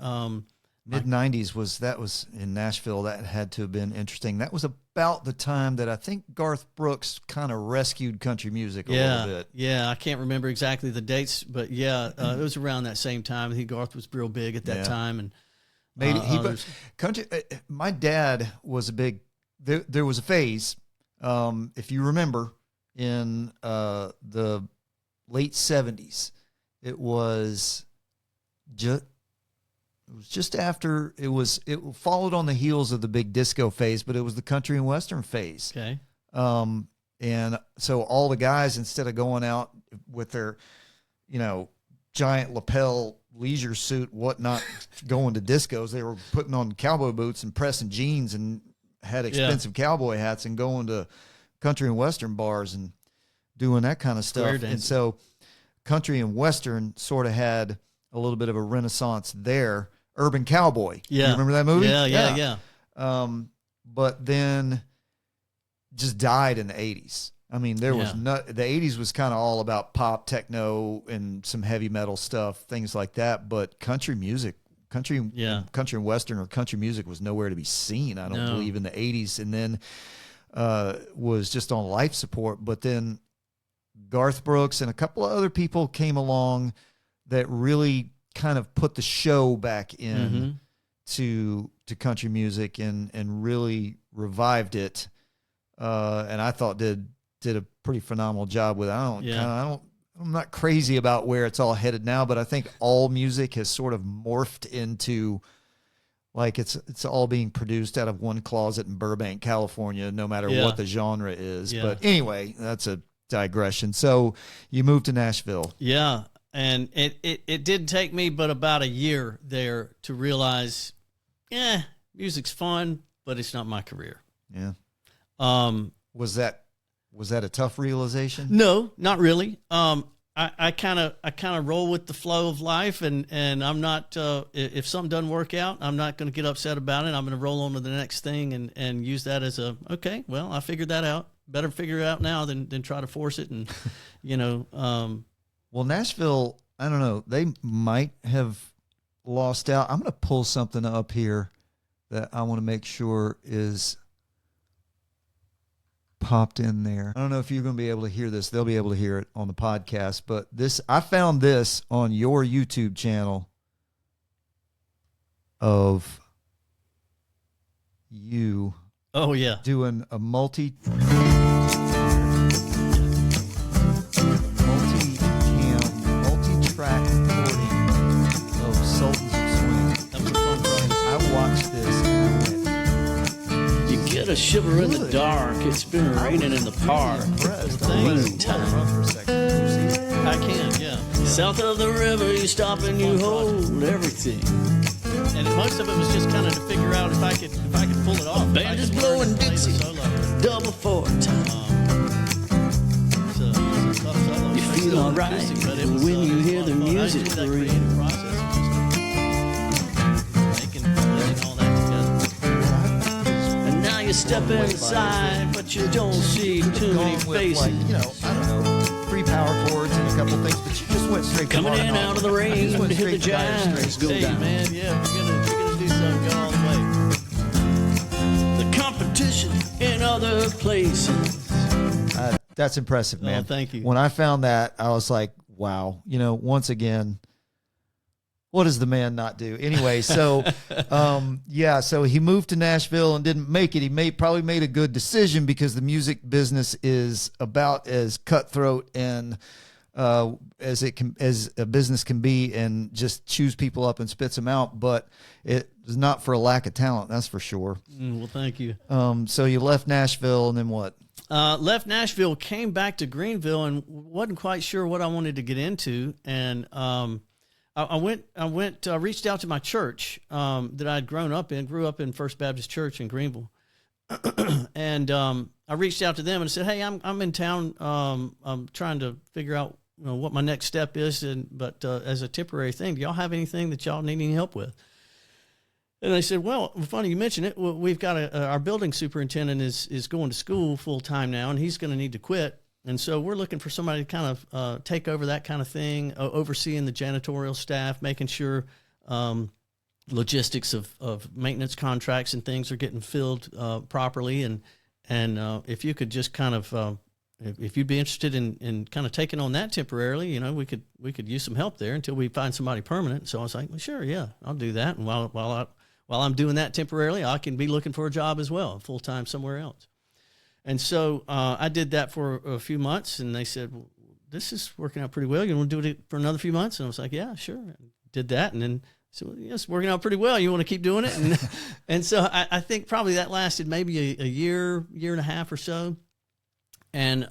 Mid-90s was in Nashville. That had to have been interesting. That was about the time that I think Garth Brooks kind of rescued country music a little bit. Yeah, I can't remember exactly the dates, but yeah, it was around that same time. I think Garth was real big at that time, and Maybe others. country. My dad was a big. There was a phase, if you remember, in the late 70s. It was just after it followed on the heels of the big disco phase, but it was the country and western phase. Okay. And so all the guys, instead of going out with their, giant lapel leisure suit, whatnot, going to discos, they were putting on cowboy boots and pressing jeans and had expensive cowboy hats and going to country and western bars and doing that kind of stuff. And so country and western sort of had a little bit of a renaissance there. Urban Cowboy. Yeah. You remember that movie? Yeah. But then just died in the 80s. I mean, the 80s was kind of all about pop, techno, and some heavy metal stuff, things like that. But country and western or country music was nowhere to be seen, I don't believe, in the 80s. And then was just on life support. But then Garth Brooks and a couple of other people came along that really kind of put the show back in to country music and really revived it. And I thought did a pretty phenomenal job with it. I'm not crazy about where it's all headed now, but I think all music has sort of morphed into like it's all being produced out of one closet in Burbank, California, no matter what the genre is. Yeah. But anyway, that's a digression. So you moved to Nashville. Yeah. And it did take me but about a year there to realize, music's fun, but it's not my career. Yeah. Was that a tough realization? No, not really. I kind of roll with the flow of life, and I'm not if something doesn't work out, I'm not going to get upset about it. I'm going to roll on to the next thing and use that as okay, well, I figured that out. Better figure it out now than try to force it. And Well, Nashville, I don't know. They might have lost out. I'm going to pull something up here that I want to make sure is popped in there. I don't know if you're going to be able to hear this. They'll be able to hear it on the podcast. But I found this on your YouTube channel of you. Oh, yeah. Doing a multi-track recording of Sultans of Swing. That was a fun project. I watched this and I went, You get a shiver in the dark. It's been raining in the park. Run for a second. Can you see it? I can, yeah. South of the river, you stop and you hold everything. And most of it was just kind of to figure out if I could pull it off. Band is blowing Dixie, double four time. You feel alright when you hear the music ring. And now you step inside, but you don't see too many faces. I don't know, 3 power chords and a couple things, but you just went straight to Coming in Martin out of the Hall. rain You just went to hit the straight to Dire jazz. Straits. Go Hey, down. man, yeah, if you're gonna do something, go all the way. The competition in other places. That's impressive, man. thank you. When I found that, I was like, wow. Once again, what does the man not do? Anyway, so, so he moved to Nashville and didn't make it. He probably made a good decision because the music business is about as cutthroat and as a business can be, and just chews people up and spits them out. But it is not for a lack of talent, that's for sure. Well, thank you. So you left Nashville, and then what? Left Nashville, came back to Greenville, and wasn't quite sure what I wanted to get into. And I reached out to my church that I'd grew up in First Baptist Church in Greenville, and I reached out to them and said, "Hey, I'm in town. I'm trying to figure out what my next step is, but as a temporary thing, do y'all have anything that y'all need any help with?" And they said, "Well, funny you mention it. We've got our building superintendent is going to school full time now, and he's going to need to quit. And so we're looking for somebody to kind of take over that kind of thing, overseeing the janitorial staff, making sure logistics of maintenance contracts and things are getting filled properly. And if you could just kind of, if you'd be interested in kind of taking on that temporarily, we could use some help there until we find somebody permanent." So I was like, "Well, sure, yeah, I'll do that. And while I'm doing that temporarily, I can be looking for a job as well, full time somewhere else." And so I did that for a few months, and they said, "Well, this is working out pretty well. You want to do it for another few months?" And I was like, "Yeah, sure." Did that, and then so yeah, it's working out pretty well. You want to keep doing it? And so I think probably that lasted maybe a year and a half or so, and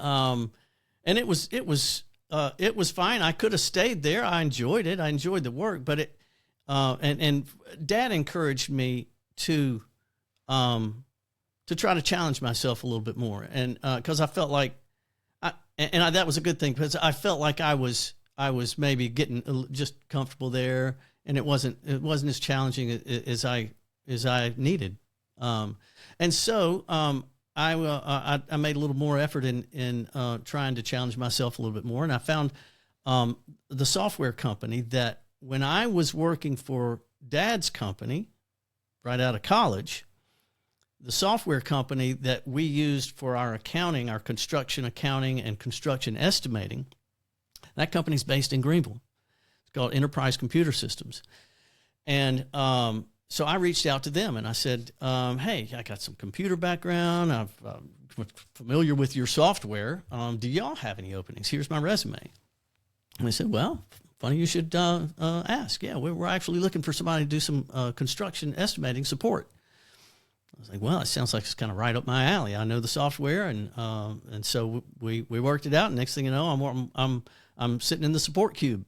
it was fine. I could have stayed there. I enjoyed it. I enjoyed the work, but it and Dad encouraged me to try to challenge myself a little bit more, and because I felt like that was a good thing, because I felt like I was maybe getting just comfortable there, and it wasn't as challenging as I needed, and so I made a little more effort in trying to challenge myself a little bit more, and I found the software company that when I was working for Dad's company right out of college. The software company that we used for our accounting, our construction accounting and construction estimating, that company's based in Greenville. It's called Enterprise Computer Systems. And so I reached out to them and I said, "Hey, I got some computer background. I'm familiar with your software. Do y'all have any openings? Here's my resume." And they said, "Well, funny you should ask. Yeah, we're actually looking for somebody to do some construction estimating support." I was like, "Well, it sounds like it's kind of right up my alley. I know the software," and so we worked it out. And next thing you know, I'm sitting in the support cube.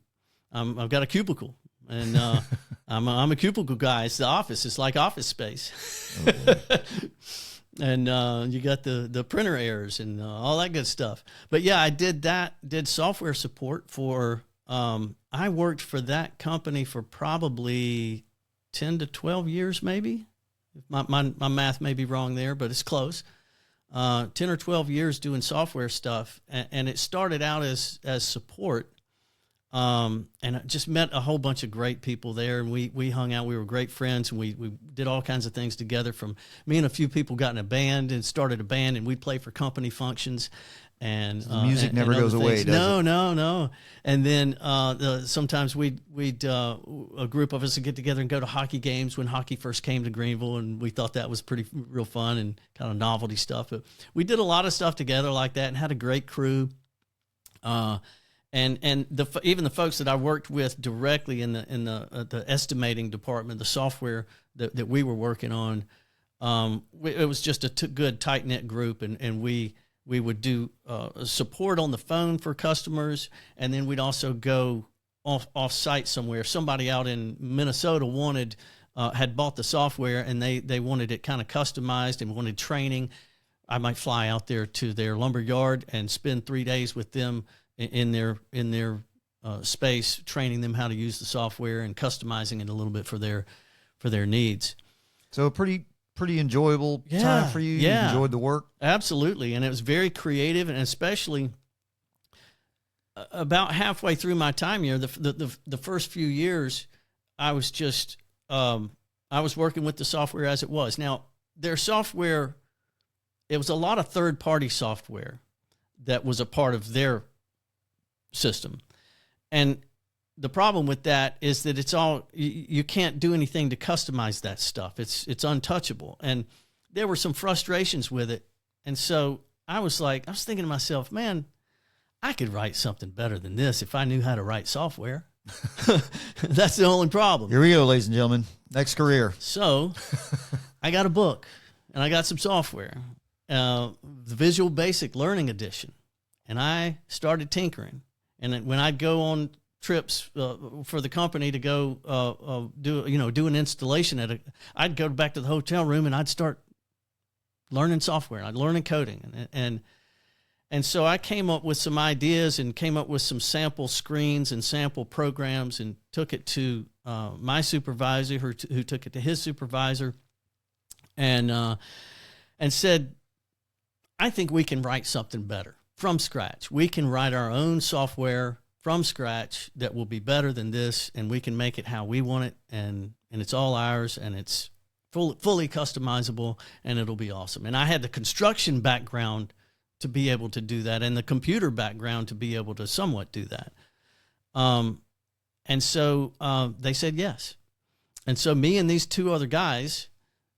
I've got a cubicle, and I'm a cubicle guy. It's the office. It's like office space. Oh, and you got the printer errors and all that good stuff. But yeah, I did software support for. I worked for that company for probably 10 to 12 years, maybe. My math may be wrong there, but it's close. 10 or 12 years doing software stuff. And it started out as support. And I just met a whole bunch of great people there. And we hung out. We were great friends. And we did all kinds of things together. From me and a few people got in a band and started a band. And we'd play for company functions. And so the music never goes away, does it? No. And then sometimes we'd a group of us would get together and go to hockey games when hockey first came to Greenville, and we thought that was real fun and kind of novelty stuff. But we did a lot of stuff together like that and had a great crew. And even the folks that I worked with directly in the estimating department, the software that we were working on, it was just a good tight knit group, and we would do support on the phone for customers, and then we'd also go off site somewhere. Somebody out in Minnesota had bought the software, and they wanted it kind of customized and wanted training. I might fly out there to their lumber yard and spend 3 days with them in their space, training them how to use the software and customizing it a little bit for their needs. So a pretty enjoyable time for you. Yeah. You enjoyed the work? Absolutely. And it was very creative, and especially about halfway through my time here, the first few years, I was just, I was working with the software as it was. Now, their software, it was a lot of third-party software that was a part of their system. And the problem with that is that it's all, you can't do anything to customize that stuff. It's untouchable. And there were some frustrations with it. And so I was thinking to myself, man, I could write something better than this if I knew how to write software. That's the only problem. Here we go, ladies and gentlemen. Next career. So I got a book and I got some software, the Visual Basic Learning Edition. And I started tinkering. And when I'd go on trips for the company to go do an installation I'd go back to the hotel room and I'd start learning software, and learning coding, and so I came up with some ideas and came up with some sample screens and sample programs and took it to my supervisor, who took it to his supervisor, and said, I think we can write something better from scratch. We can write our own software from scratch that will be better than this, and we can make it how we want it, and it's all ours, and it's fully customizable, and it'll be awesome. And I had the construction background to be able to do that, and the computer background to be able to somewhat do that. And so they said yes. And so me and these two other guys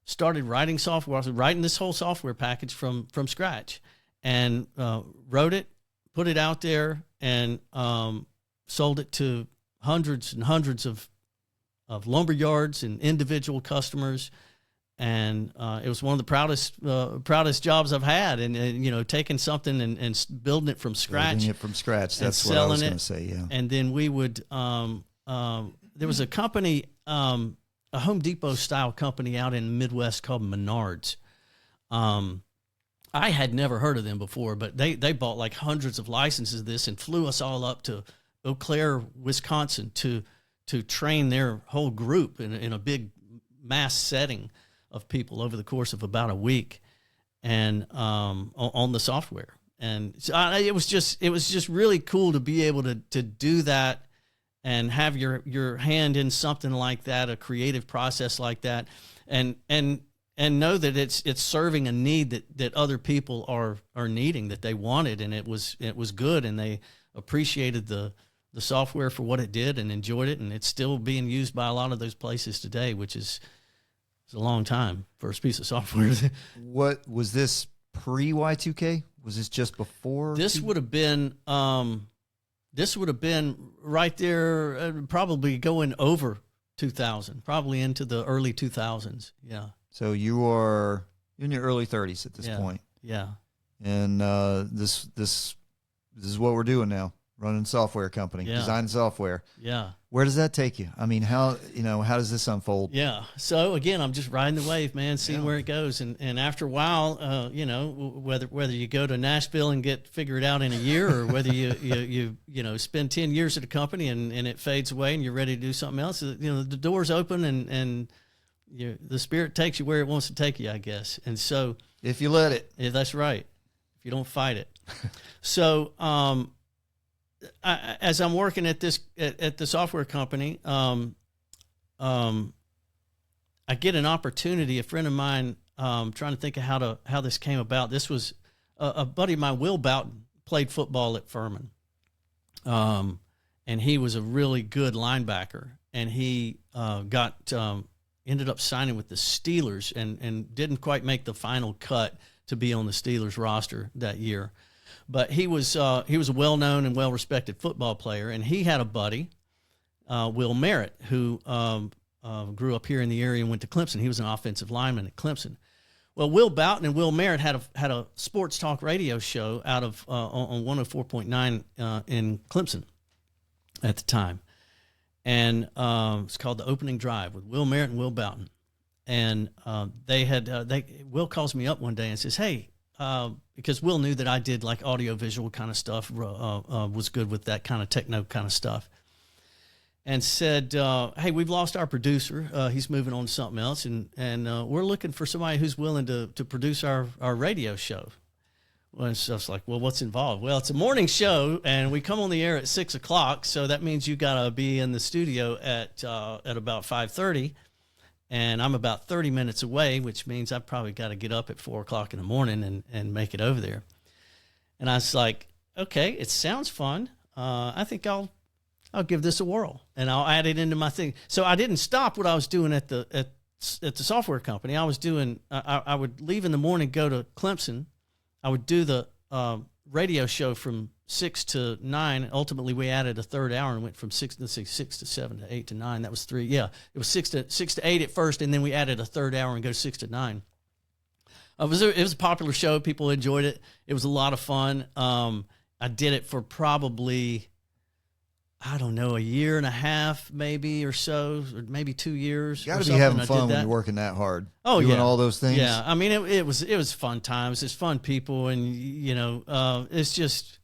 started writing software. I was writing this whole software package from scratch, and wrote it, put it out there, and sold it to hundreds and hundreds of lumber yards and individual customers. And it was one of the proudest jobs I've had, and you know, taking something and building it from scratch. Building it from scratch. That's what I was going to say. Yeah. And then we would. There was a company, a Home Depot style company out in the Midwest called Menards. I had never heard of them before, but they bought like hundreds of licenses of this and flew us all up to Eau Claire, Wisconsin, to train their whole group in a big mass setting of people over the course of about a week, and on the software. And so it was just really cool to be able to do that and have your hand in something like that, a creative process like that, and know that it's serving a need that other people are needing, that they wanted, and it was good, and they appreciated the software for what it did and enjoyed it, and it's still being used by a lot of those places today, which is it's a long time for a piece of software. What was this pre-Y2K? Was this just before? This would have been right there, probably going over 2000, probably into the early 2000s. Yeah. So you are in your early 30s at this point. Yeah. And this is what we're doing now. Running a software company, designing software. Yeah. Where does that take you? I mean, how does this unfold? Yeah. So again, I'm just riding the wave, man, seeing where it goes. And after a while, whether you go to Nashville and figure it out in a year, or whether you spend 10 years at a company and it fades away and you're ready to do something else, the door's open and the spirit takes you where it wants to take you, I guess. And so if you let it. Yeah, that's right. If you don't fight it. So, as I'm working at the software company, I get an opportunity. A friend of mine, trying to think of how this came about. This was a buddy of mine, Will Boughton, played football at Furman, and he was a really good linebacker. And he ended up signing with the Steelers, and didn't quite make the final cut to be on the Steelers roster that year. But he was a well-known and well-respected football player, and he had a buddy, Will Merritt, who grew up here in the area and went to Clemson. He was an offensive lineman at Clemson. Well, Will Boughton and Will Merritt had a sports talk radio show out of on 104.9 in Clemson at the time, and it's called The Opening Drive with Will Merritt and Will Boughton. And Will calls me up one day and says, "Hey." Because Will knew that I did like audio visual kind of stuff, was good with that kind of techno kind of stuff, and said, "Hey, we've lost our producer. He's moving on to something else, and we're looking for somebody who's willing to produce our radio show." Well, so I was like, "Well, what's involved?" "Well, it's a morning show, and we come on the air at 6 o'clock, so that means you got to be in the studio at about 5:30. And I'm about 30 minutes away, which means I've probably got to get up at 4 o'clock in the morning and make it over there." And I was like, "Okay, it sounds fun. I think I'll give this a whirl, and I'll add it into my thing." So I didn't stop what I was doing at the software company. I was doing. I would leave in the morning, go to Clemson. I would do the radio show from 6 to 9. Ultimately, we added a third hour and went from 6 to 7 to 8 to 9. That was 3. Yeah, it was 6 to 8 at first, and then we added a third hour and go 6 to 9. It was a popular show. People enjoyed it. It was a lot of fun. I did it for probably I don't know, a year and a half maybe or so, or maybe 2 years. You got to be having fun when you're working that hard. Oh, doing yeah. all those things. Yeah, I mean, it was fun times. It's fun people, and it's just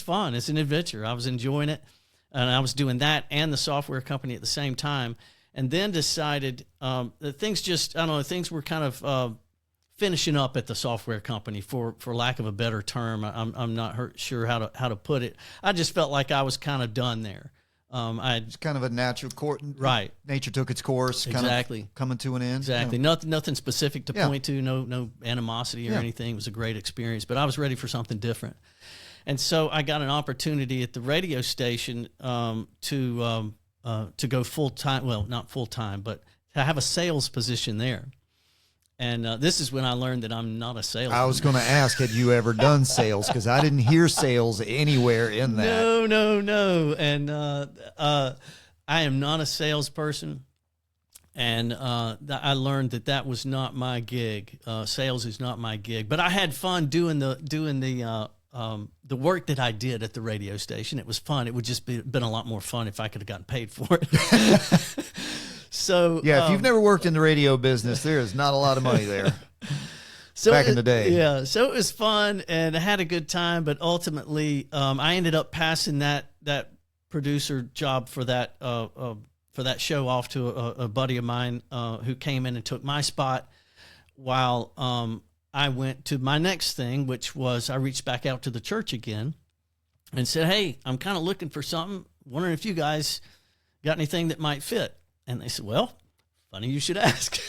fun. It's an adventure. I was enjoying it, and I was doing that and the software company at the same time, and then decided that things were kind of finishing up at the software company, for lack of a better term. I'm not sure how to put it. I just felt like I was kind of done there. It's kind of a natural course. Right. Nature took its course. Exactly. Kind of coming to an end. Exactly. Yeah. Nothing specific to point to. No animosity or anything. It was a great experience, but I was ready for something different. And so I got an opportunity at the radio station to go full time. Well, not full time, but to have a sales position there. And this is when I learned that I'm not a salesman. I was going to ask, had you ever done sales? Because I didn't hear sales anywhere in that. No. And I am not a salesperson. And I learned that was not my gig. Sales is not my gig. But I had fun doing the work that I did at the radio station. It was fun. It would just been a lot more fun if I could have gotten paid for it. So yeah, if you've never worked in the radio business, there is not a lot of money there. Back in the day. Yeah, so it was fun and I had a good time, but ultimately I ended up passing that producer job for that show off to a buddy of mine who came in and took my spot, while I went to my next thing, which was I reached back out to the church again and said, "Hey, I'm kind of looking for something. Wondering if you guys got anything that might fit." And they said, "Well, funny you should ask.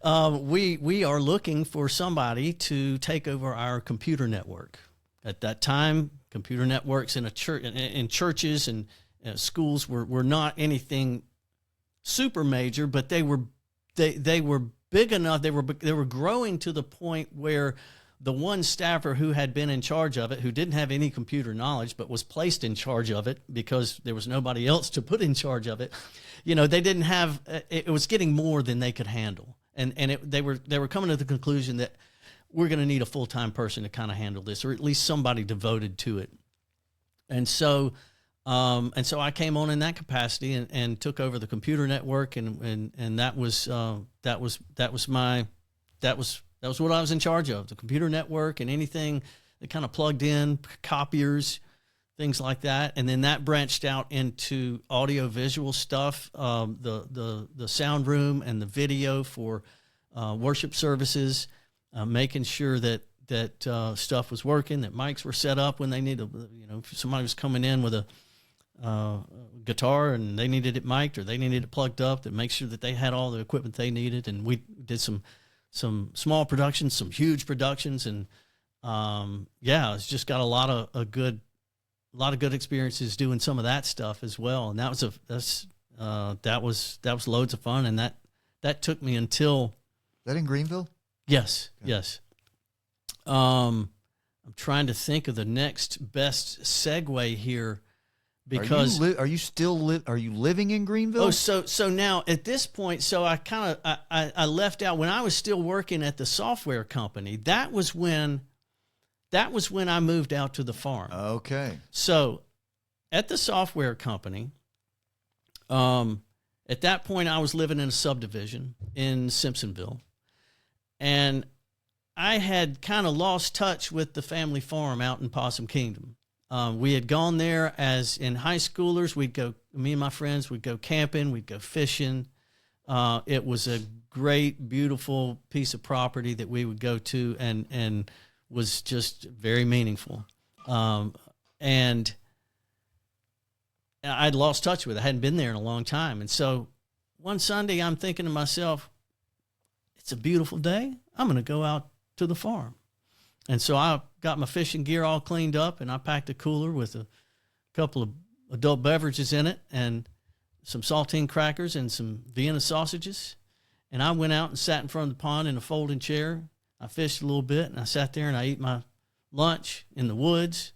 We are looking for somebody to take over our computer network." At that time, computer networks in churches and schools were not anything super major, but they were big enough. They were growing to the point where the one staffer who had been in charge of it, who didn't have any computer knowledge, but was placed in charge of it because there was nobody else to put in charge of it. They didn't have. It was getting more than they could handle, and they were coming to the conclusion that we're going to need a full-time person to kind of handle this, or at least somebody devoted to it. And so I came on in that capacity and took over the computer network, and that was what I was in charge of, the computer network and anything that kind of plugged in, copiers, things like that. And then that branched out into audio visual stuff, the sound room and the video for worship services, making sure that stuff was working, that mics were set up when they needed, if somebody was coming in with a guitar and they needed it mic'd or they needed it plugged up, to make sure that they had all the equipment they needed. And we did some small productions, some huge productions, and it's just got a lot of good experiences doing some of that stuff as well. And that was loads of fun, and that took me until. Is that in Greenville? Yes, okay. Yes. I'm trying to think of the next best segue here. Because are you living in Greenville? Oh, so now at this point, so I left out when I was still working at the software company. That was when I moved out to the farm. Okay. So at the software company, at that point I was living in a subdivision in Simpsonville, and I had kind of lost touch with the family farm out in Possum Kingdom. We had gone there as in high schoolers. Me and my friends would go camping, we'd go fishing. It was a great, beautiful piece of property that we would go to and was just very meaningful. And I'd lost touch with it. I hadn't been there in a long time. And so one Sunday I'm thinking to myself, it's a beautiful day. I'm going to go out to the farm. And so I got my fishing gear all cleaned up, and I packed a cooler with a couple of adult beverages in it and some saltine crackers and some Vienna sausages. And I went out and sat in front of the pond in a folding chair. I fished a little bit, and I sat there and I ate my lunch in the woods.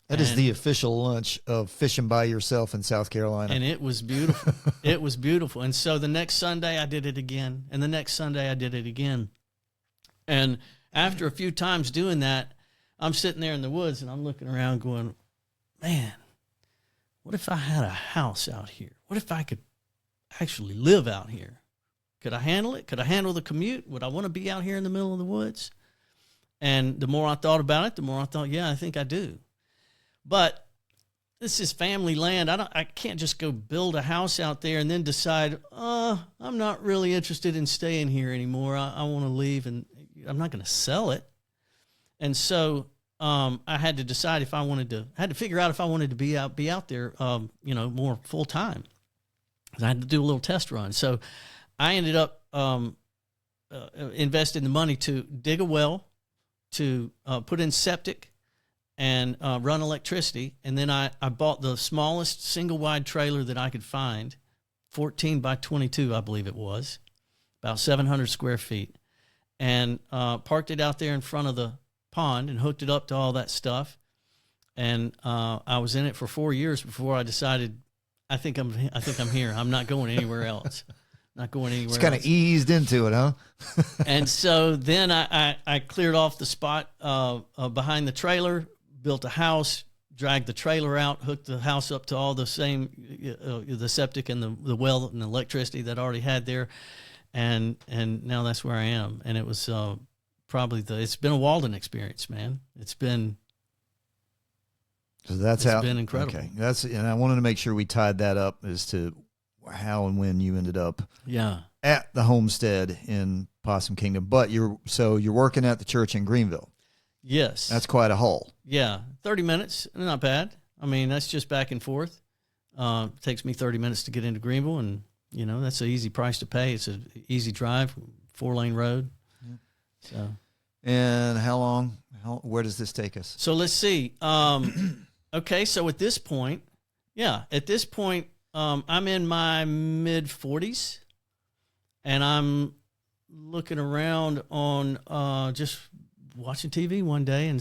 That is the official lunch of fishing by yourself in South Carolina. And it was beautiful. It was beautiful. And so the next Sunday I did it again, and the next Sunday I did it again. And after a few times doing that, I'm sitting there in the woods and I'm looking around going, man, what if I had a house out here? What if I could actually live out here? Could I handle it? Could I handle the commute? Would I want to be out here in the middle of the woods? And the more I thought about it, the more I thought, yeah, I think I do. But this is family land. I can't just go build a house out there and then decide, I'm not really interested in staying here anymore. I want to leave, and I'm not going to sell it. And so I had to decide if I wanted to. I had to figure out if I wanted to be out there, more full time. I had to do a little test run. So I ended up investing the money to dig a well, to put in septic, and run electricity. And then I bought the smallest single wide trailer that I could find, 14 by 22, I believe it was, about 700 square feet, and parked it out there in front of the pond and hooked it up to all that stuff. And I was in it for 4 years before I decided, I think I'm here. I'm not going anywhere else. Not going anywhere else. It's kind of eased into it, huh? And so then I cleared off the spot behind the trailer, built a house, dragged the trailer out, hooked the house up to all the same, the septic and the well and the electricity that I already had there. And now that's where I am. And it was it's been a Walden experience, man. It's been been incredible. Okay. And I wanted to make sure we tied that up as to how and when you ended up at the homestead in Possum Kingdom. But you're working at the church in Greenville. Yes. That's quite a haul. Yeah. 30 minutes. Not bad. I mean, that's just back and forth. It takes me 30 minutes to get into Greenville, and, that's an easy price to pay. It's an easy drive, 4-lane road. Yeah. So. And how long? Where does this take us? So let's see. Okay, so at this point, I'm in my mid-40s, and I'm looking around on just watching TV one day, and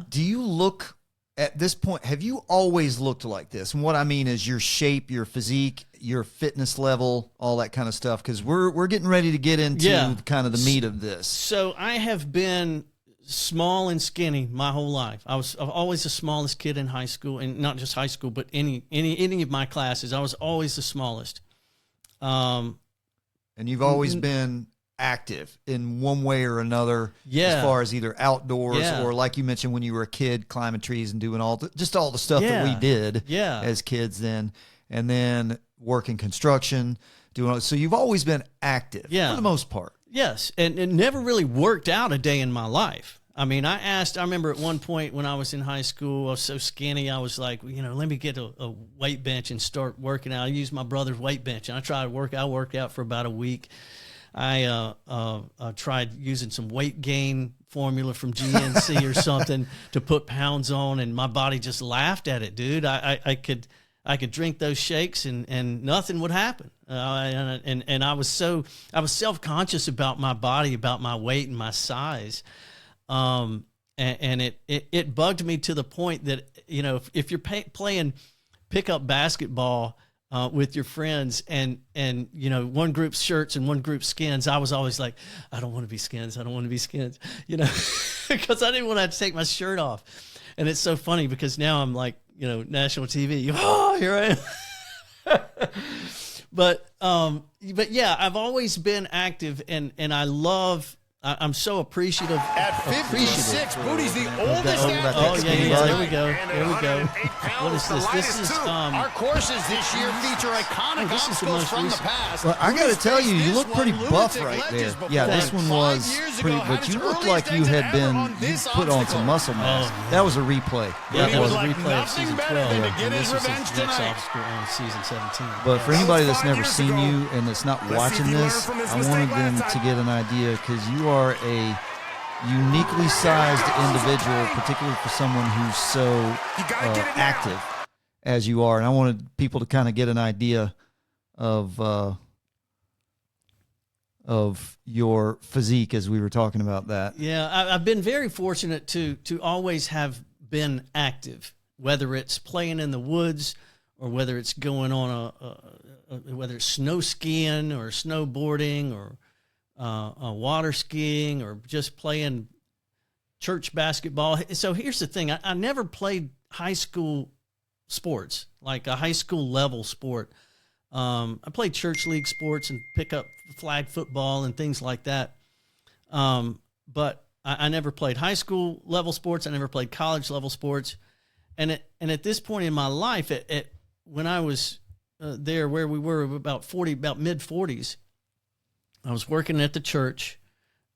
Do you look, at this point, have you always looked like this? And what I mean is your shape, your physique, your fitness level, all that kind of stuff, because we're getting ready to get into kind of the meat of this. So I have been small and skinny my whole life. I was always the smallest kid in high school, and not just high school, but any of my classes. I was always the smallest. And you've always been active in one way or another, as far as either outdoors or, like you mentioned, when you were a kid, climbing trees and doing all the stuff that we did as kids then, and then working construction, so you've always been active for the most part. Yes, and it never really worked out a day in my life. I mean, I remember at one point when I was in high school, I was so skinny, I was like, let me get a weight bench and start working out. I used my brother's weight bench, and I tried to work. I worked out for about a week. I tried using some weight gain formula from GNC or something to put pounds on, and my body just laughed at it, dude. I could drink those shakes and nothing would happen. And I was self-conscious about my body, about my weight and my size. And it bugged me to the point that, if you're playing pickup basketball with your friends and one group's shirts and one group's skins, I was always like, I don't want to be skins. I don't want to be skins, because I didn't want to have to take my shirt off. And it's so funny because now I'm like, national TV. Oh, here I am. But yeah, I've always been active, and I'm so appreciative. At 56, Bootie's the oldest athlete. Oh, yeah, there we go. What is this? This is our courses this year feature iconic obstacles from the past. Well, I got to tell you, you look pretty buff right there. Yeah, this one was pretty, but you looked like you put on some muscle mass. That was a replay. Yeah, that was a like replay of season 12. And this is next obstacle on season 17. But for anybody that's never seen you and that's not watching this, I wanted them to get an idea, because you are a uniquely sized individual, particularly for someone who's so active as you are. And I wanted people to kind of get an idea of your physique as we were talking about that. Yeah, I've been very fortunate to always have been active, whether it's playing in the woods or whether it's going on whether it's snow skiing or snowboarding or water skiing or just playing church basketball. So here's the thing. I never played high school sports, like a high school level sport. I played church league sports and pick up flag football and things like that. But I never played high school level sports. I never played college level sports. And at this point in my life, when I was there where we were about mid-40s, I was working at the church.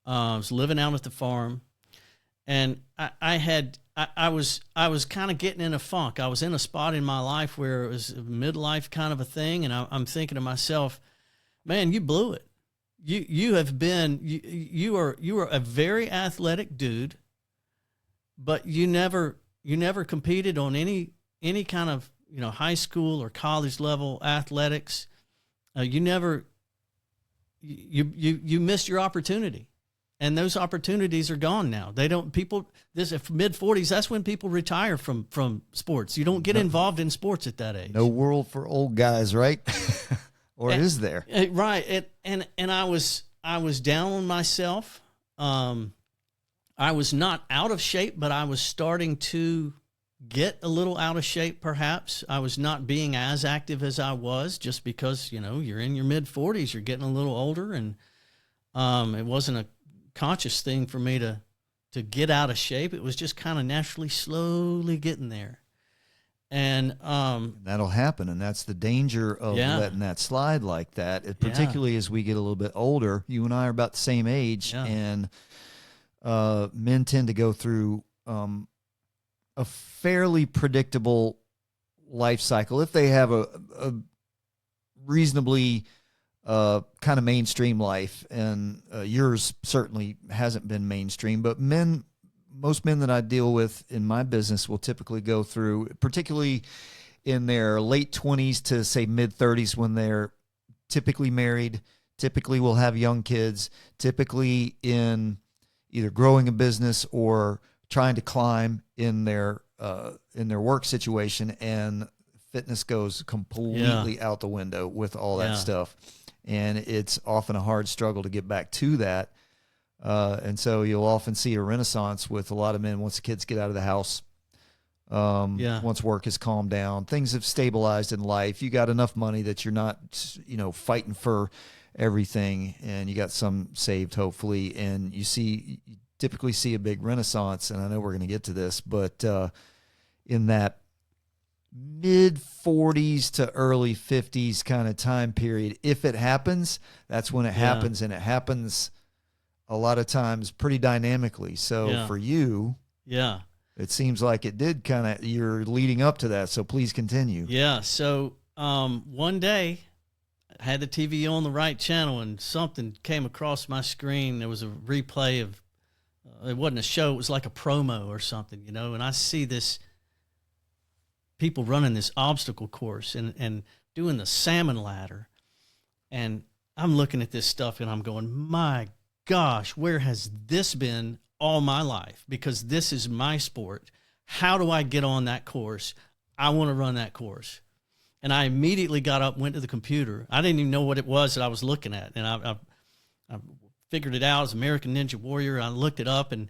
I was living out at the farm. And I was kind of getting in a funk. I was in a spot in my life where it was a midlife kind of a thing. And I'm thinking to myself, man, you blew it. You are a very athletic dude, but you never competed on any kind of, high school or college level athletics. You missed your opportunity, and those opportunities are gone now. Mid-40s, that's when people retire from sports. You don't get involved in sports at that age. No world for old guys, right? Or is there? Right. And I was down on myself. I was not out of shape, but I was starting to get a little out of shape, perhaps. I was not being as active as I was, just because, you're in your mid-40s, you're getting a little older, and it wasn't a conscious thing for me to get out of shape. It was just kind of naturally, slowly getting there. And that'll happen, and that's the danger of letting that slide like that, particularly as we get a little bit older. You and I are about the same age, and men tend to go through a fairly predictable life cycle if they have a reasonably kind of mainstream life, and yours certainly hasn't been mainstream, but most men that I deal with in my business will typically go through, particularly in their late 20s to say mid-30s, when they're typically married, typically will have young kids, typically in either growing a business or trying to climb in their work situation, and fitness goes completely out the window with all that stuff. And it's often a hard struggle to get back to that. And so you'll often see a renaissance with a lot of men once the kids get out of the house. Once work has calmed down, things have stabilized in life. You got enough money that you're not, fighting for everything, and you got some saved, hopefully. And you typically see a big renaissance. And I know we're going to get to this, but in that mid-40s to early 50s kind of time period, if it happens, that's when it happens, and it happens a lot of times pretty dynamically. So for you, it seems like it did kind of, you're leading up to that. So please continue. Yeah. So one day I had the TV on the right channel, and something came across my screen. There was a replay of, it wasn't a show, it was like a promo or something, and I see this people running this obstacle course and doing the salmon ladder. And I'm looking at this stuff and I'm going, my gosh, where has this been all my life? Because this is my sport. How do I get on that course? I want to run that course. And I immediately got up, went to the computer. I didn't even know what it was that I was looking at. And I figured it out as American Ninja Warrior. I looked it up, and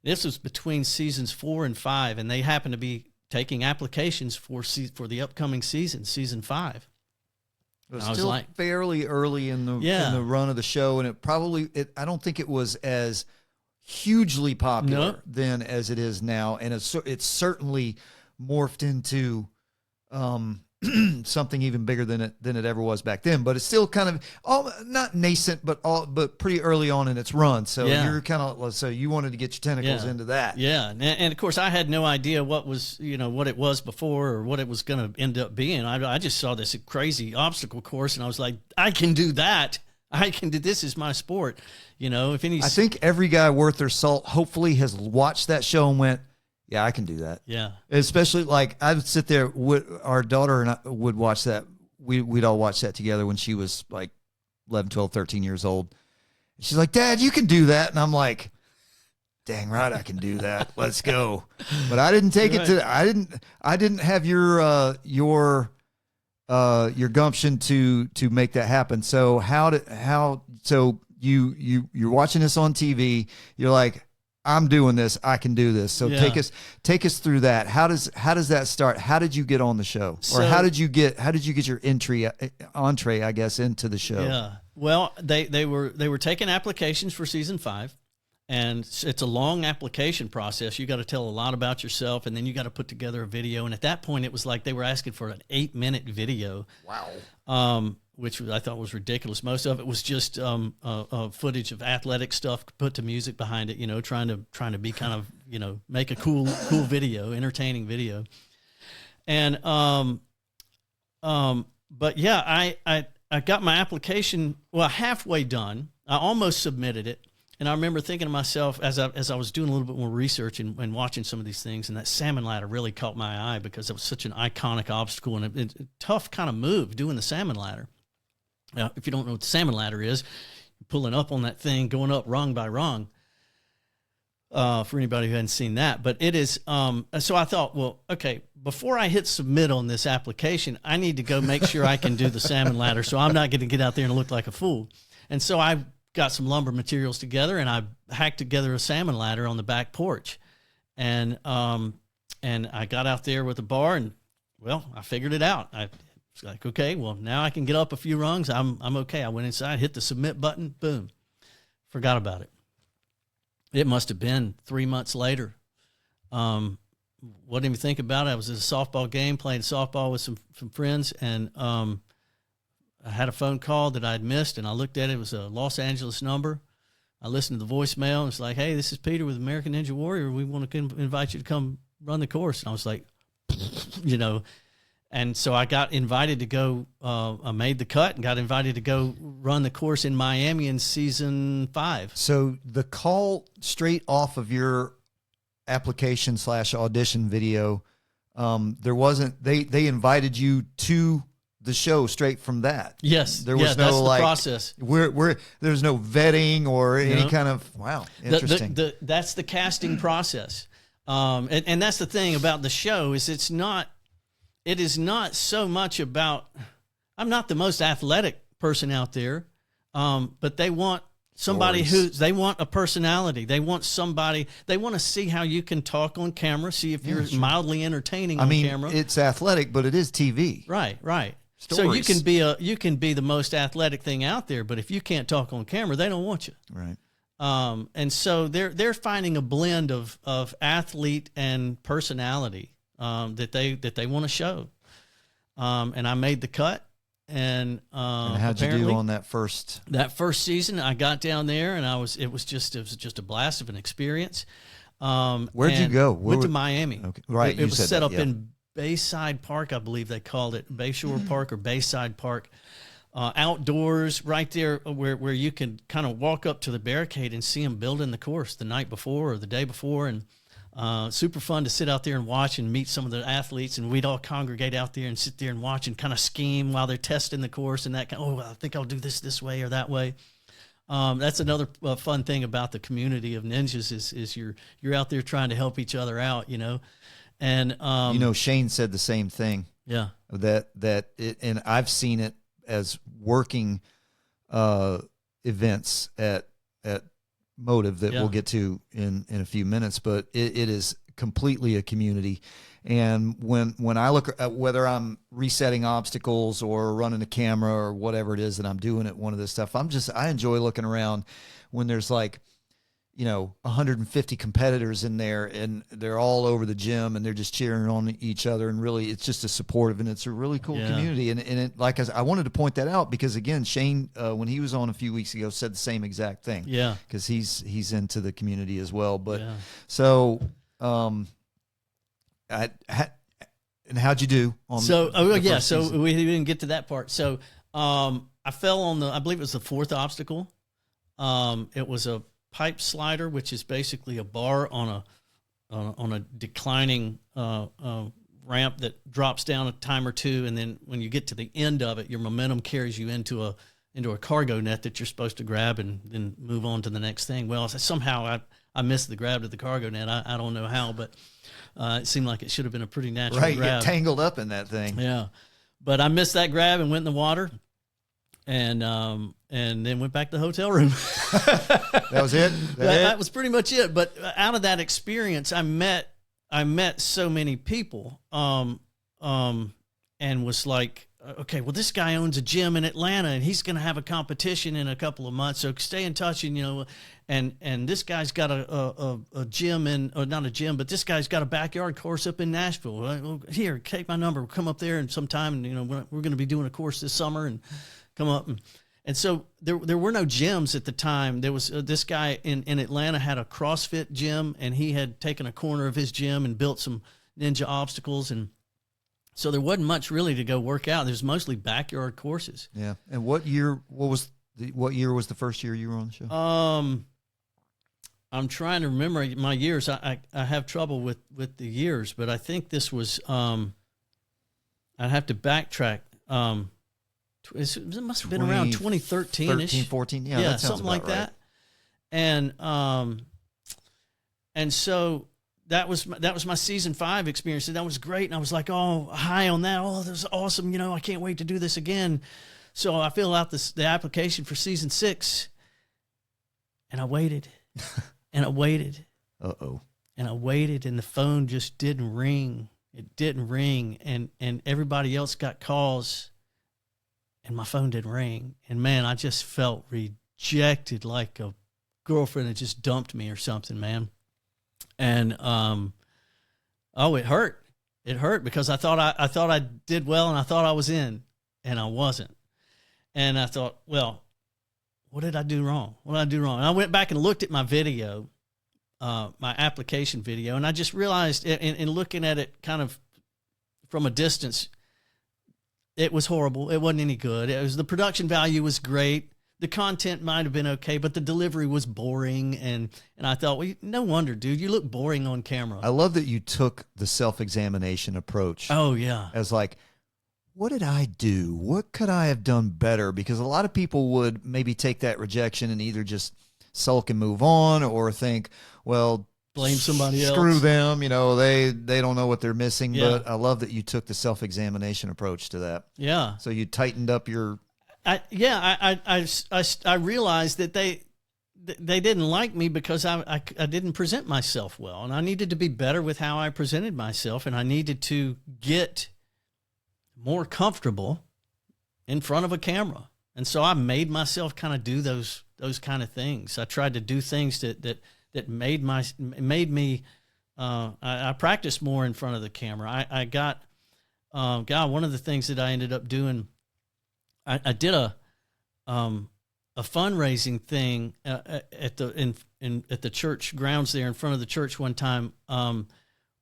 this was between seasons 4 and 5, and they happened to be taking applications for the upcoming season 5. It was still fairly early in the run of the show, and I don't think it was as hugly popular then as it is now, and it's certainly morphed into something even bigger than it ever was back then. But it's still kind of not nascent, but pretty early on in its run. So you're kind of, so you wanted to get your tentacles into that. Yeah, and of course I had no idea what it was before or what it was going to end up being. I just saw this crazy obstacle course, and I was like, I can do that. This is my sport. I think every guy worth their salt hopefully has watched that show and went, yeah, I can do that. Yeah. Especially, like, I would sit there, our daughter and I would watch that. We'd all watch that together when she was like 11, 12, 13 years old. She's like, Dad, you can do that. And I'm like, dang right, I can do that. Let's go. But I didn't take it to, I didn't have your gumption to make that happen. So so you're watching this on TV. You're like, I'm doing this. I can do this. So Yeah. take us through that. How does that start? How did you get on the show, or how did you get your entree, I guess, into the show? Yeah. Well, they were taking applications for season 5, and it's a long application process. You got to tell a lot about yourself, and then you got to put together a video. And at that point, it was like they were asking for an 8-minute video. Wow. Which I thought was ridiculous. Most of it was just footage of athletic stuff put to music behind it. You know, trying to be kind of, you know, make a cool video, entertaining video. And but yeah, I got my application halfway done. I almost submitted it, and I remember thinking to myself as I was doing a little bit more research and watching some of these things, and that salmon ladder really caught my eye because it was such an iconic obstacle and a tough kind of move doing the salmon ladder. Now, if you don't know what the salmon ladder is, you're pulling up on that thing, going up rung by rung. For anybody who hadn't seen that, but it is. So I thought, well, okay, before I hit submit on this application, I need to go make sure I can do the salmon ladder, so I'm not going to get out there and look like a fool. And so I got some lumber materials together, and I hacked together a salmon ladder on the back porch, and I got out there with a bar, and well, I figured it out. I was like, okay, well, now I can get up a few rungs. I'm okay. I went inside, hit the submit button, boom, forgot about it. It must have been 3 months later. What didn't even think about it. I was at a softball game, playing softball with some friends, and I had a phone call that I'd missed, and I looked at it. It was a Los Angeles number. I listened to the voicemail, and it's like, hey, this is Peter with American Ninja Warrior. We want to invite you to come run the course. And I was like, you know, and so I got invited to go. I made the cut and got invited to go run the course in Miami in season 5. So the call straight off of your application / audition video, there wasn't. They invited you to the show straight from that. Yes, there was no that's the like process. There's no vetting or any kind of interesting. That's the casting process, and that's the thing about the show is it is not so much about, I'm not the most athletic person out there, but they want somebody they want a personality. They want somebody, they want to see how you can talk on camera, see if you're mildly entertaining on camera. It's athletic, but it is TV. Right. Stories. So you can be the most athletic thing out there, but if you can't talk on camera, they don't want you. Right. And so they're finding a blend of athlete and personality that they want to show. And I made the cut. And how'd you do on that first season? I got down there, and it was just a blast of an experience. Where'd you go? Went to Miami. Okay. Right. It was set up in Bayside Park, I believe they called it, Bayshore Park or Bayside Park. Outdoors, right there where you can kind of walk up to the barricade and see them building the course the night before or the day before, and super fun to sit out there and watch and meet some of the athletes, and we'd all congregate out there and sit there and watch and kind of scheme while they're testing the course and that kind of, I think I'll do this way or that way. That's another fun thing about the community of ninjas is you're out there trying to help each other out, you know. And Shane said the same thing. Yeah. And I've seen it as working events at Motive that we'll get to in a few minutes, but it is completely a community. And when I look at whether I'm resetting obstacles or running a camera or whatever it is that I'm doing at one of this stuff, I enjoy looking around when there's 150 competitors in there and they're all over the gym and they're just cheering on each other, and really it's just a supportive, and it's a really cool community. And it, like I wanted to point that out because again, Shane, when he was on a few weeks ago, said the same exact thing. Yeah. Cause he's into the community as well. But so, and how'd you do on so we didn't get to that part. So, I fell on I believe it was the 4th obstacle. It was a pipe slider, which is basically a bar on a declining ramp that drops down a time or two, and then when you get to the end of it, your momentum carries you into a cargo net that you're supposed to grab and then move on to the next thing. Well, somehow I missed the grab to the cargo net. I don't know how, but it seemed like it should have been a pretty natural grab. Right, get tangled up in that thing. Yeah, but I missed that grab and went in the water, and then went back to the hotel room. That was it? That was pretty much it. But out of that experience, I met so many people, and was like, okay, well, this guy owns a gym in Atlanta, and he's going to have a competition in a couple of months. So stay in touch, and and this guy's got a gym or not a gym, but this guy's got a backyard course up in Nashville. Well, here, take my number. We'll come up there and sometime, and we're going to be doing a course this summer, and come up and so there were no gyms at the time. There was this guy in Atlanta had a CrossFit gym, and he had taken a corner of his gym and built some ninja obstacles, and so there wasn't much really to go work out. There's mostly backyard courses. Yeah. And what year was the first year you were on the show? I'm trying to remember my years. I have trouble with the years, but I think this was I'd have to backtrack. It must have been around 2013-ish. 13, 14. Yeah, that sounds something like right. that. And so that was my season 5 experience, and that was great. And I was like, oh, high on that. Oh, this is awesome. I can't wait to do this again. So I filled out the application for season 6, and I waited, and I waited. Uh-oh. And I waited, and the phone just didn't ring. It didn't ring, and everybody else got calls, and my phone didn't ring. And man, I just felt rejected, like a girlfriend had just dumped me or something, man. And it hurt. It hurt because I thought I did well, and I thought I was in, and I wasn't. And I thought, well, what did I do wrong? What did I do wrong? And I went back and looked at my video, my application video, and I just realized in looking at it kind of from a distance, it was horrible. It wasn't any good. The production value was great. The content might have been okay, but the delivery was boring. And I thought, well, no wonder, dude, you look boring on camera. I love that you took the self-examination approach. Oh, yeah. As like, what did I do? What could I have done better? Because a lot of people would maybe take that rejection and either just sulk and move on, or think, well, blame somebody else. Screw them. They don't know what they're missing. Yeah. But I love that you took the self-examination approach to that. Yeah. So you tightened up your... I realized that they didn't like me because I didn't present myself well, and I needed to be better with how I presented myself, and I needed to get more comfortable in front of a camera. And so I made myself kind of do those kind of things. I tried to do things that made me I practiced more in front of the camera. I got one of the things that I ended up doing, I did a fundraising thing at the church grounds there in front of the church one time,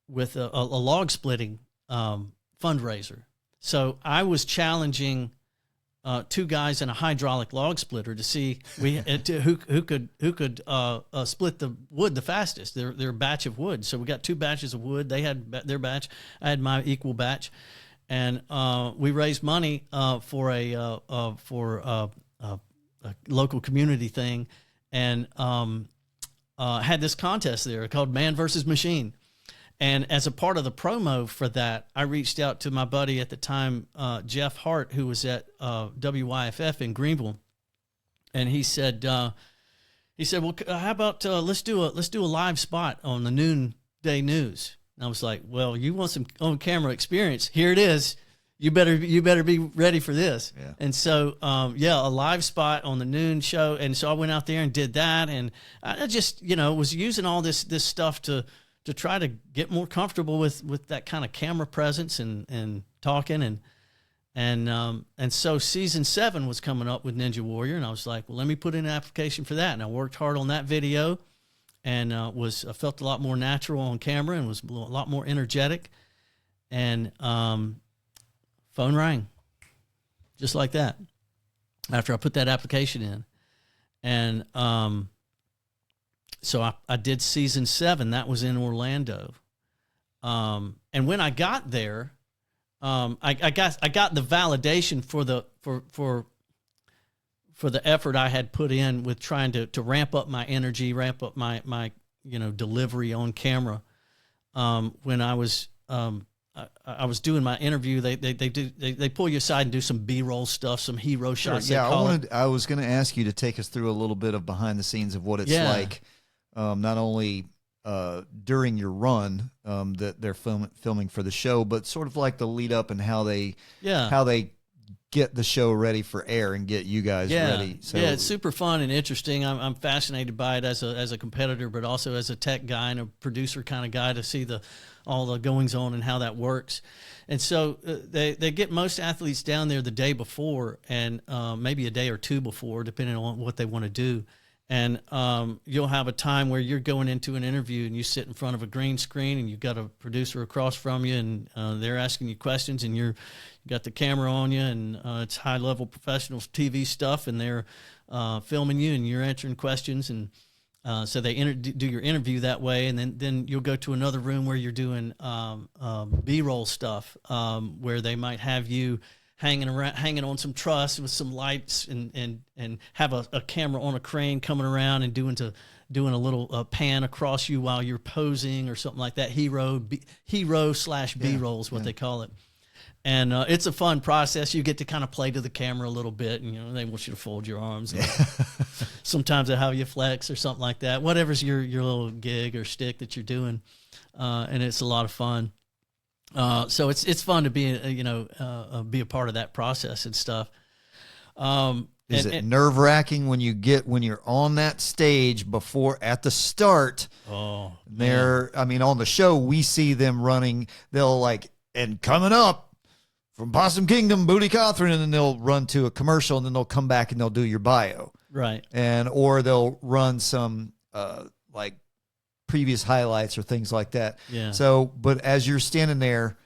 with a log splitting fundraiser. So I was challenging 2 guys in a hydraulic log splitter to see who could split the wood the fastest, their batch of wood. So we got 2 batches of wood. They had their batch. I had my equal batch, and we raised money for a local community thing, and had this contest there called Man versus Machine. And as a part of the promo for that, I reached out to my buddy at the time, Jeff Hart, who was at WYFF in Greenville, and he said, "Well, how about let's do a live spot on the noonday news?" And I was like, "Well, you want some on camera experience? Here it is. You better be ready for this." Yeah. And so, a live spot on the noon show, and so I went out there and did that, and I just was using all this stuff to try to get more comfortable with that kind of camera presence and talking, and so season 7 was coming up with Ninja Warrior, and I was like, well, let me put in an application for that. And I worked hard on that video, and I felt a lot more natural on camera and was a lot more energetic, and phone rang just like that after I put that application in. And so I did season 7. That was in Orlando. And when I got there, I got the validation for the effort I had put in with trying to ramp up my energy, ramp up my delivery on camera. When I was I was doing my interview. They pull you aside and do some B-roll stuff, some hero shots. Yeah, I was going to ask you to take us through a little bit of behind the scenes of what it's like, not only during your run that they're filming for the show, but sort of like the lead up and how they get the show ready for air and get you guys ready. So, yeah, it's super fun and interesting. I'm fascinated by it as a competitor, but also as a tech guy and a producer kind of guy to see all the goings on and how that works. And so they get most athletes down there the day before and maybe a day or two before, depending on what they want to do. And you'll have a time where you're going into an interview and you sit in front of a green screen and you've got a producer across from you and they're asking you questions and you got the camera on you and it's high-level professional TV stuff and they're filming you and you're answering questions. And so they do your interview that way. And then you'll go to another room where you're doing B-roll stuff where they might have you hanging on some truss with some lights and have a camera on a crane coming around and doing a little pan across you while you're posing or something like that. Hero/B-roll is what they call it. And it's a fun process. You get to kind of play to the camera a little bit, and they want you to fold your arms. Sometimes they have you flex or something like that. Whatever's your little gig or stick that you're doing, and it's a lot of fun. So it's fun to be be a part of that process and stuff. Is it nerve-wracking when you're on that stage at the start? Oh, on the show we see them running. They'll and coming up from Possum Kingdom, Bootie Cothran, and then they'll run to a commercial and then they'll come back and they'll do your bio, right? Or they'll run some previous highlights or things like that. Yeah. So, but as you're standing there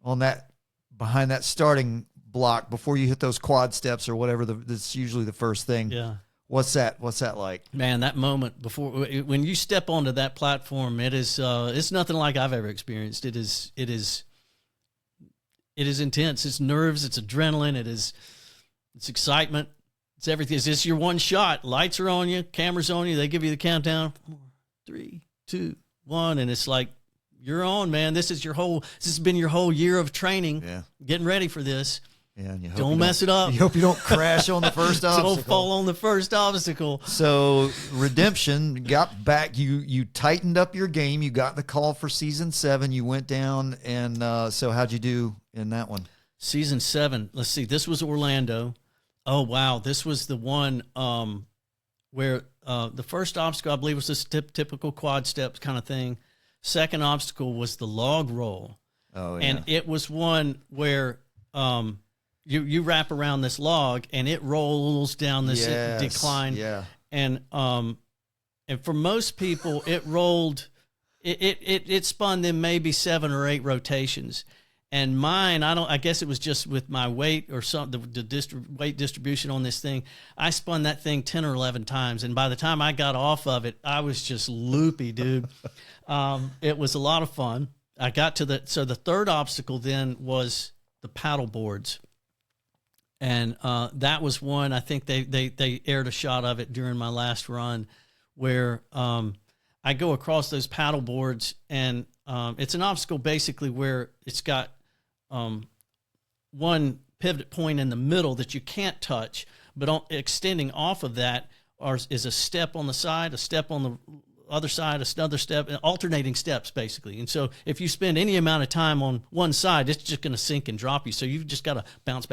behind that starting block before you hit those quad steps or whatever, that's usually the first thing. Yeah. What's that like? Man, that moment when you step onto that platform, it's nothing like I've ever experienced. It is intense. It's nerves. It's adrenaline. It's excitement. It's everything. It's just your one shot. Lights are on you. Cameras on you. They give you the countdown. 4, 3, 2, 1, and it's like you're on, man. This has been your whole year of training. Yeah. Getting ready for this. Yeah, and don't mess it up. You hope you don't crash on the first obstacle. Don't fall on the first obstacle. So Redemption got back. You tightened up your game. You got the call for season 7. You went down, and so how'd you do in that one? Season 7. Let's see. This was Orlando. Oh wow, this was the one where the first obstacle I believe was this typical quad steps kind of thing. Second obstacle was the log roll. Oh yeah. And it was one where you wrap around this log and it rolls down this decline. Yeah. And for most people it rolled it spun them maybe 7 or 8 rotations. And mine, I guess it was just with my weight or weight distribution on this thing. I spun that thing 10 or 11 times. And by the time I got off of it, I was just loopy, dude. It was a lot of fun. I got to the third obstacle then was the paddle boards. And that was one, I think they aired a shot of it during my last run where I go across those paddle boards and it's an obstacle basically where it's got one pivot point in the middle that you can't touch, but extending off of that is a step on the side, a step on the other side, another step, alternating steps basically. And so if you spend any amount of time on one side, it's just going to sink and drop you. So you've just got to bounce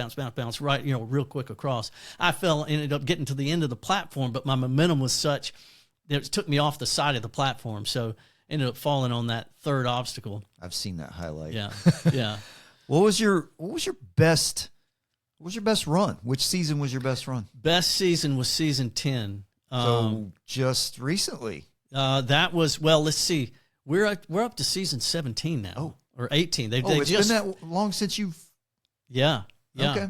right, real quick across. I ended up getting to the end of the platform, but my momentum was such that it took me off the side of the platform. So ended up falling on that third obstacle. I've seen that highlight. Yeah. Yeah. What was your best run? Which season was your best run? Best season was season 10. So just recently. That was, well, let's see. We're up to season 17 now. Or 18. It's been that long since you've. Yeah. Yeah. Okay.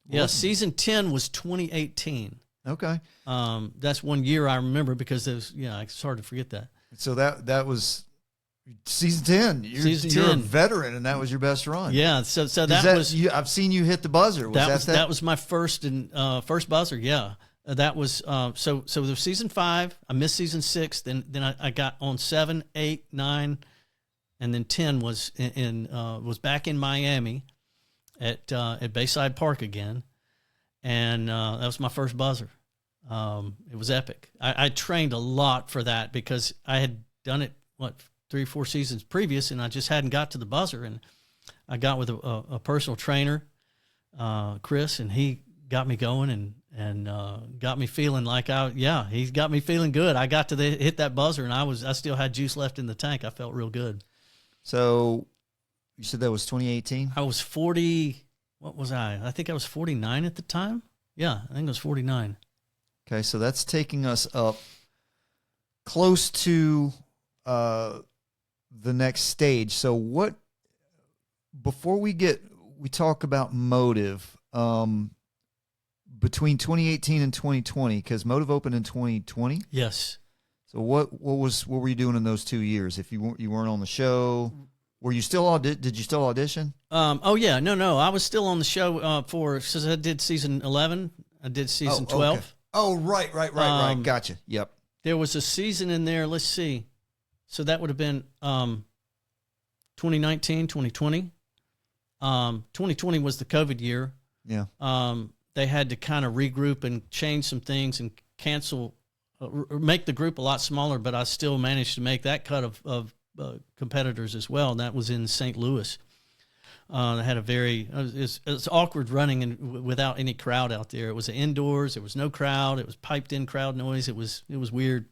Yeah. Season 10 was 2018. Okay. That's one year I remember because it's hard to forget that. So that was season 10. You're a veteran, and that was your best run. Yeah. So that was. I've seen you hit the buzzer. That was my first buzzer. Yeah. That was so there was season 5. I missed season 6. Then I got on 7, 8, 9, and then 10 was was back in Miami at Bayside Park again, and that was my first buzzer. It was epic. I trained a lot for that because I had done it 3 or 4 seasons previous, and I just hadn't got to the buzzer. And I got with a personal trainer, Chris, and he got me going and got me feeling like he got me feeling good. I got to hit that buzzer, and I still had juice left in the tank. I felt real good. So you said that was 2018? I was 40. What was I? I think I was 49 at the time. Yeah, I think it was 49. Okay, so that's taking us up close to the next stage. So before we talk about Motive, between 2018 and 2020, because Motive opened in 2020. Yes. So what were you doing in those 2 years? If you weren't on the show, were you still did you still audition? Oh yeah, no, I was still on the show since I did season 11. I did season 12. Okay. Oh, right. Gotcha. Yep. There was a season in there. Let's see. So that would have been 2019, 2020. 2020 was the COVID year. Yeah. They had to kind of regroup and change some things and cancel, or make the group a lot smaller, but I still managed to make that cut of competitors as well, and that was in St. Louis. They had it's awkward running without any crowd out there. It was indoors. There was no crowd. It was piped in crowd noise. It was weird,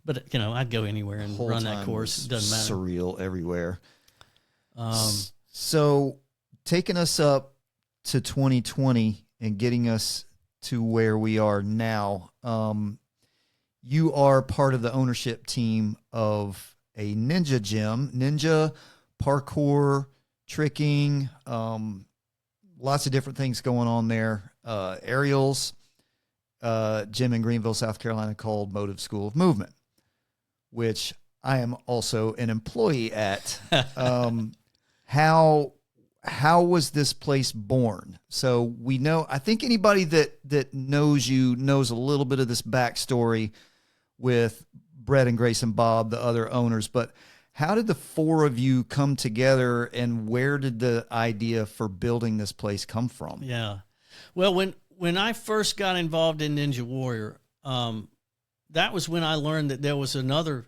but I'd go anywhere and run that course. It doesn't matter. Surreal everywhere. So taking us up to 2020 and getting us to where we are now, you are part of the ownership team of a ninja gym, ninja parkour, tricking, lots of different things going on there. Ariel's gym in Greenville, South Carolina, called Motive School of Movement, which I am also an employee at. How was this place born? So we know, I think anybody that knows you knows a little bit of this backstory with Brett and Grace and Bob, the other owners, but how did the 4 of you come together, and where did the idea for building this place come from? Yeah. Well, when I first got involved in Ninja Warrior, that was when I learned that there was another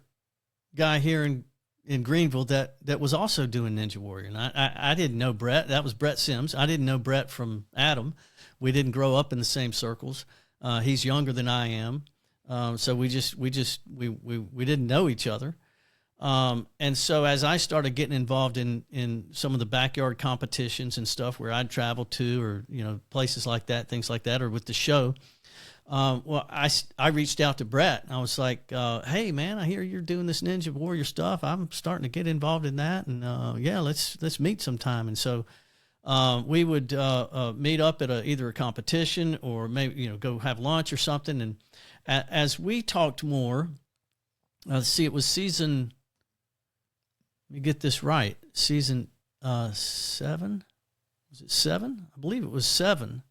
guy here in Greenville that was also doing Ninja Warrior. And I didn't know Brett. That was Brett Sims. I didn't know Brett from Adam. We didn't grow up in the same circles. He's younger than I am. So we didn't know each other. And so as I started getting involved in some of the backyard competitions and stuff where I'd travel to, or, places like that, things like that, or with the show, I reached out to Brett. I was like, hey man, I hear you're doing this Ninja Warrior stuff. I'm starting to get involved in that. And, let's meet sometime. And so, we would, meet up at either a competition or maybe, go have lunch or something. And as we talked more, it was season, let me get this right. Season 7? Was it 7? I believe it was 7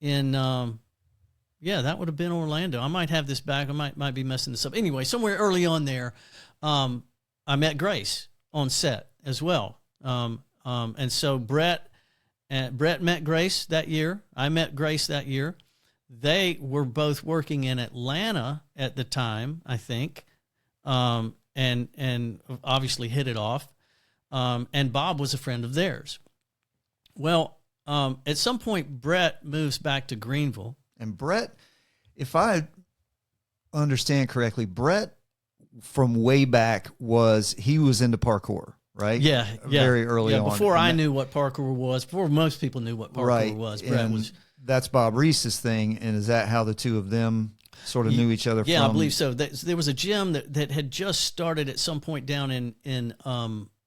in, that would have been Orlando. I might have this back. I might be messing this up. Anyway, somewhere early on there, I met Grace on set as well. And so Brett met Grace that year. I met Grace that year. They were both working in Atlanta at the time, I think, and obviously hit it off. And Bob was a friend of theirs. Well, at some point, Brett moves back to Greenville. And Brett, if I understand correctly, Brett from way back was into parkour, right? Yeah. Very early on. Before I knew what parkour was, before most people knew what parkour was, Brett was. That's Bob Reese's thing, and is that how the two of them sort of knew each other from? Yeah, I believe so. There was a gym that had just started at some point down in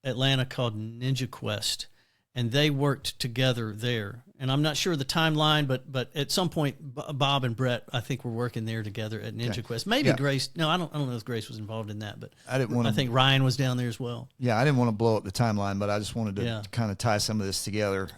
Atlanta called Ninja Quest, and they worked together there. And I'm not sure the timeline, but at some point, Bob and Brett, I think, were working there together at Ninja Quest. Maybe Grace. No, I don't know if Grace was involved in that, but I think Ryan was down there as well. Yeah, I didn't want to blow up the timeline, but I just wanted to kind of tie some of this together.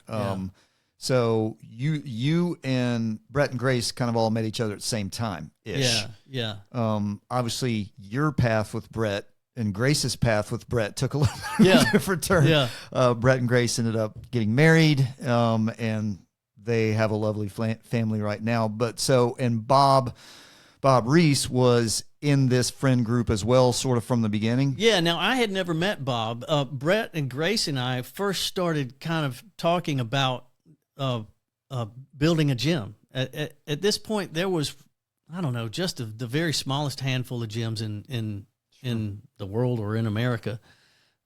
So you and Brett and Grace kind of all met each other at the same time-ish. Yeah. Obviously, your path with Brett and Grace's path with Brett took a little bit of a different turn. Yeah. Brett and Grace ended up getting married, and they have a lovely family right now. And Bob Reese was in this friend group as well, sort of from the beginning. Yeah. Now, I had never met Bob. Brett and Grace and I first started kind of talking about building a gym. At this point, there was, I don't know, just the very smallest handful of gyms in the world or in America.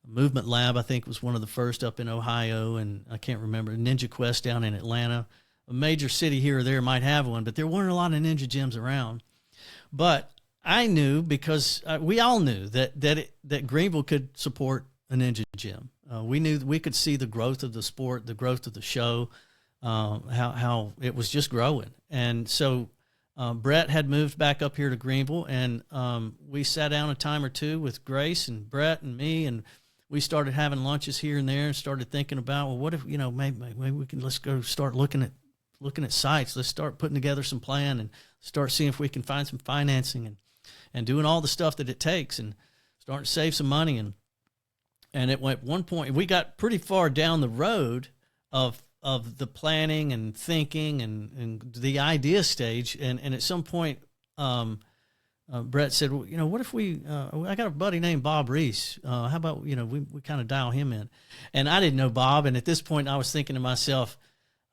Movement Lab, I think, was one of the first up in Ohio, and I can't remember. Ninja Quest down in Atlanta. A major city here or there might have one, but there weren't a lot of ninja gyms around. But I knew, because we all knew that Greenville could support a ninja gym. We knew that we could see the growth of the sport, the growth of the show, how it was just growing. And so Brett had moved back up here to Greenville, and we sat down a time or two with Grace and Brett and me, and we started having lunches here and there and started thinking about, well, what if, maybe we can, let's go start looking at sites. Let's start putting together some plan and start seeing if we can find some financing and doing all the stuff that it takes and starting to save some money. And it went one point, we got pretty far down the road of the planning and thinking and the idea stage. And at some point, Brett said, well, what if I got a buddy named Bob Reese. How about, we kind of dial him in. And I didn't know Bob. And at this point I was thinking to myself,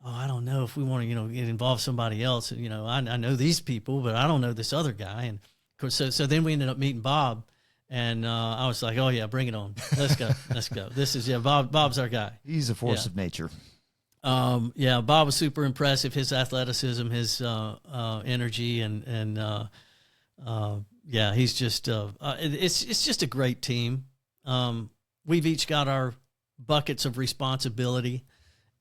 I don't know if we want to, get involved somebody else. I know these people, but I don't know this other guy. And of course, so then we ended up meeting Bob, and I was like, oh yeah, bring it on. Let's go. Let's go. Bob's our guy. He's a force of nature. Bob was super impressive. His athleticism, his energy, and he's just it's just a great team. We've each got our buckets of responsibility,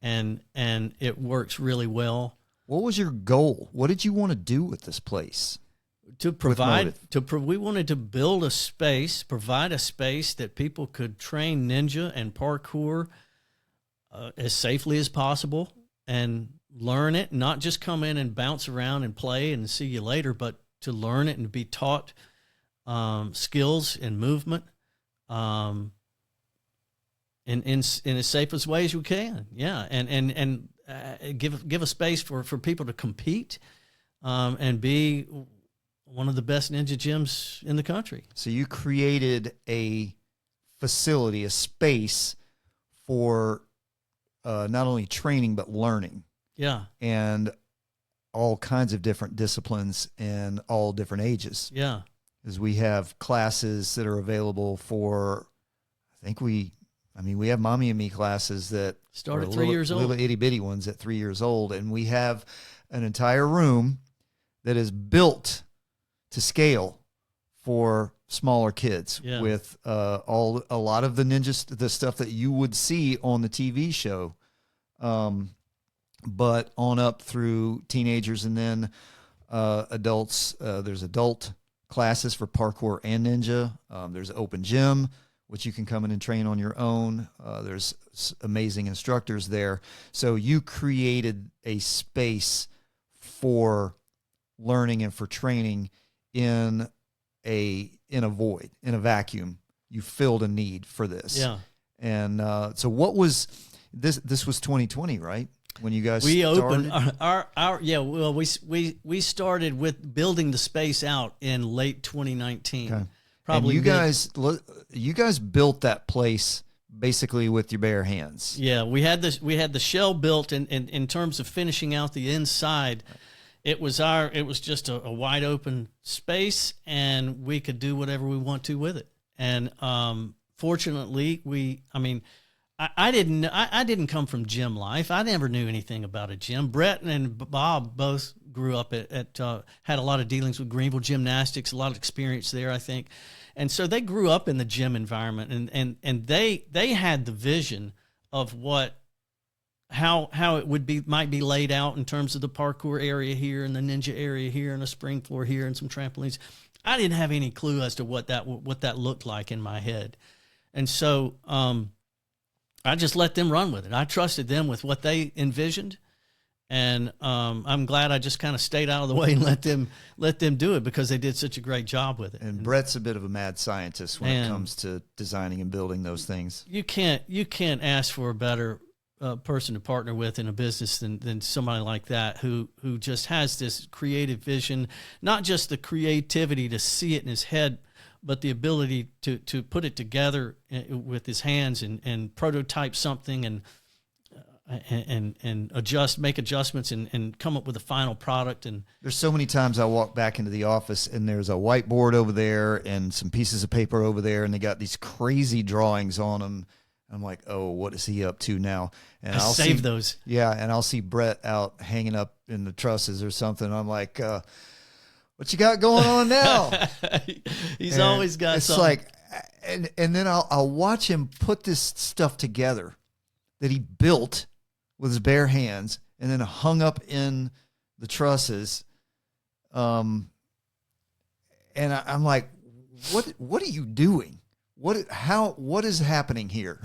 and it works really well. What was your goal? What did you want to do with this place? We wanted to build a space, provide a space that people could train ninja and parkour as safely as possible and learn it, not just come in and bounce around and play and see you later, but to learn it and be taught skills and movement in as safe as way as we can. Yeah. And give a space for people to compete and be one of the best ninja gyms in the country. So you created a facility, a space for not only training, but learning. Yeah. And all kinds of different disciplines and all different ages. Yeah. As we have classes that are available for, we have Mommy and Me classes that start at 3 years old. Little itty bitty ones at 3 years old. And we have an entire room that is built to scale for smaller kids with a lot of the stuff that you would see on the TV show, but on up through teenagers and then adults. There's adult classes for parkour and ninja. There's open gym, which you can come in and train on your own. There's amazing instructors there. So you created a space for learning and for training in a void, in a vacuum. You filled a need for this. Yeah. And so what was this? This was 2020, right? When you guys opened we started with building the space out in late 2019. Okay. Probably and you guys built that place basically with your bare hands. Yeah, we had the shell built, and in terms of finishing out the inside, it was just a wide open space, and we could do whatever we want to with it. And fortunately, I didn't come from gym life. I never knew anything about a gym. Brett and Bob both grew up had a lot of dealings with Greenville gymnastics, a lot of experience there, I think. And so they grew up in the gym environment, and they had the vision of how it might be laid out in terms of the parkour area here and the ninja area here and a spring floor here and some trampolines. I didn't have any clue as to what that looked like in my head. And so I just let them run with it. I trusted them with what they envisioned, And I'm glad I just kind of stayed out of the way and let them do it, because they did such a great job with it. And Brett's a bit of a mad scientist when it comes to designing and building those things. You can't ask for a better person to partner with in a business than somebody like that, who just has this creative vision, not just the creativity to see it in his head, but the ability to put it together with his hands and prototype something and make adjustments and come up with a final product. And there's so many times I walk back into the office and there's a whiteboard over there and some pieces of paper over there, and they got these crazy drawings on them. I'm like, oh, what is he up to now? And I'll save those. Yeah, and I'll see Brett out hanging up in the trusses or something. I'm like, what you got going on now? He's always got it's something. Like, and then I'll watch him put this stuff together that he built with his bare hands and then hung up in the trusses. And I'm like, what are you doing? What is happening here?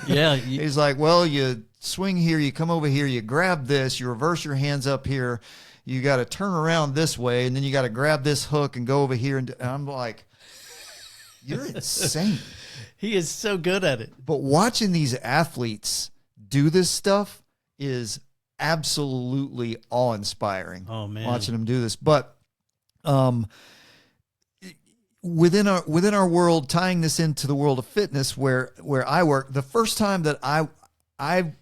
Yeah. He's like, well, you swing here, you come over here, you grab this, you reverse your hands up here, you got to turn around this way, and then you got to grab this hook and go over here. And I'm like, you're insane. He is so good at it. But watching these athletes do this stuff is absolutely awe-inspiring. Oh, man. Watching them do this. But within our world, tying this into the world of fitness where I work, the first time that I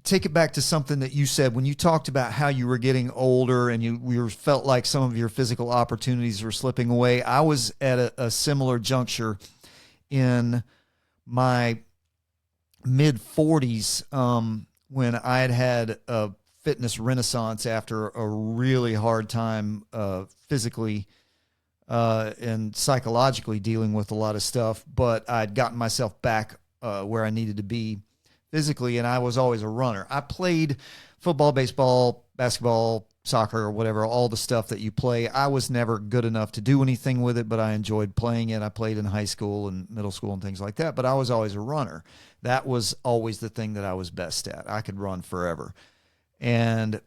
take it back to something that you said when you talked about how you were getting older and you felt like some of your physical opportunities were slipping away. I was at a similar juncture in my mid 40s when I had a fitness renaissance after a really hard time physically and psychologically dealing with a lot of stuff, but I'd gotten myself back where I needed to be physically, and I was always a runner. I played football, baseball, basketball, soccer, or whatever, all the stuff that you play. I was never good enough to do anything with it, but I enjoyed playing it. I played in high school and middle school and things like that, but I was always a runner. That was always the thing that I was best at. I could run forever. And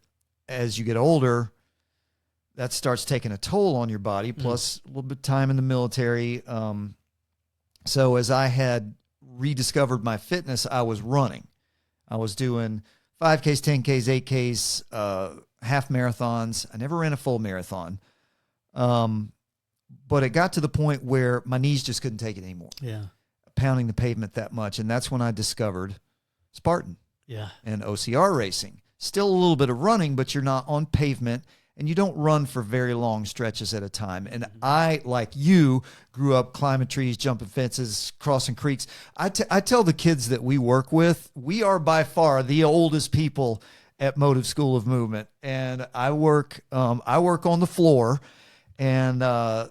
as you get older, that starts taking a toll on your body, plus a little bit of time in the military. So as I had rediscovered my fitness, I was running. I was doing 5Ks, 10Ks, 8Ks, half marathons. I never ran a full marathon. But it got to the point where my knees just couldn't take it anymore. Yeah. Pounding the pavement that much. And that's when I discovered Spartan. Yeah. And OCR racing. Still a little bit of running, but you're not on pavement. And you don't run for very long stretches at a time. And I, like you, grew up climbing trees, jumping fences, crossing creeks. I tell the kids that we work with, we are by far the oldest people at Motive School of Movement. And I work on the floor, and I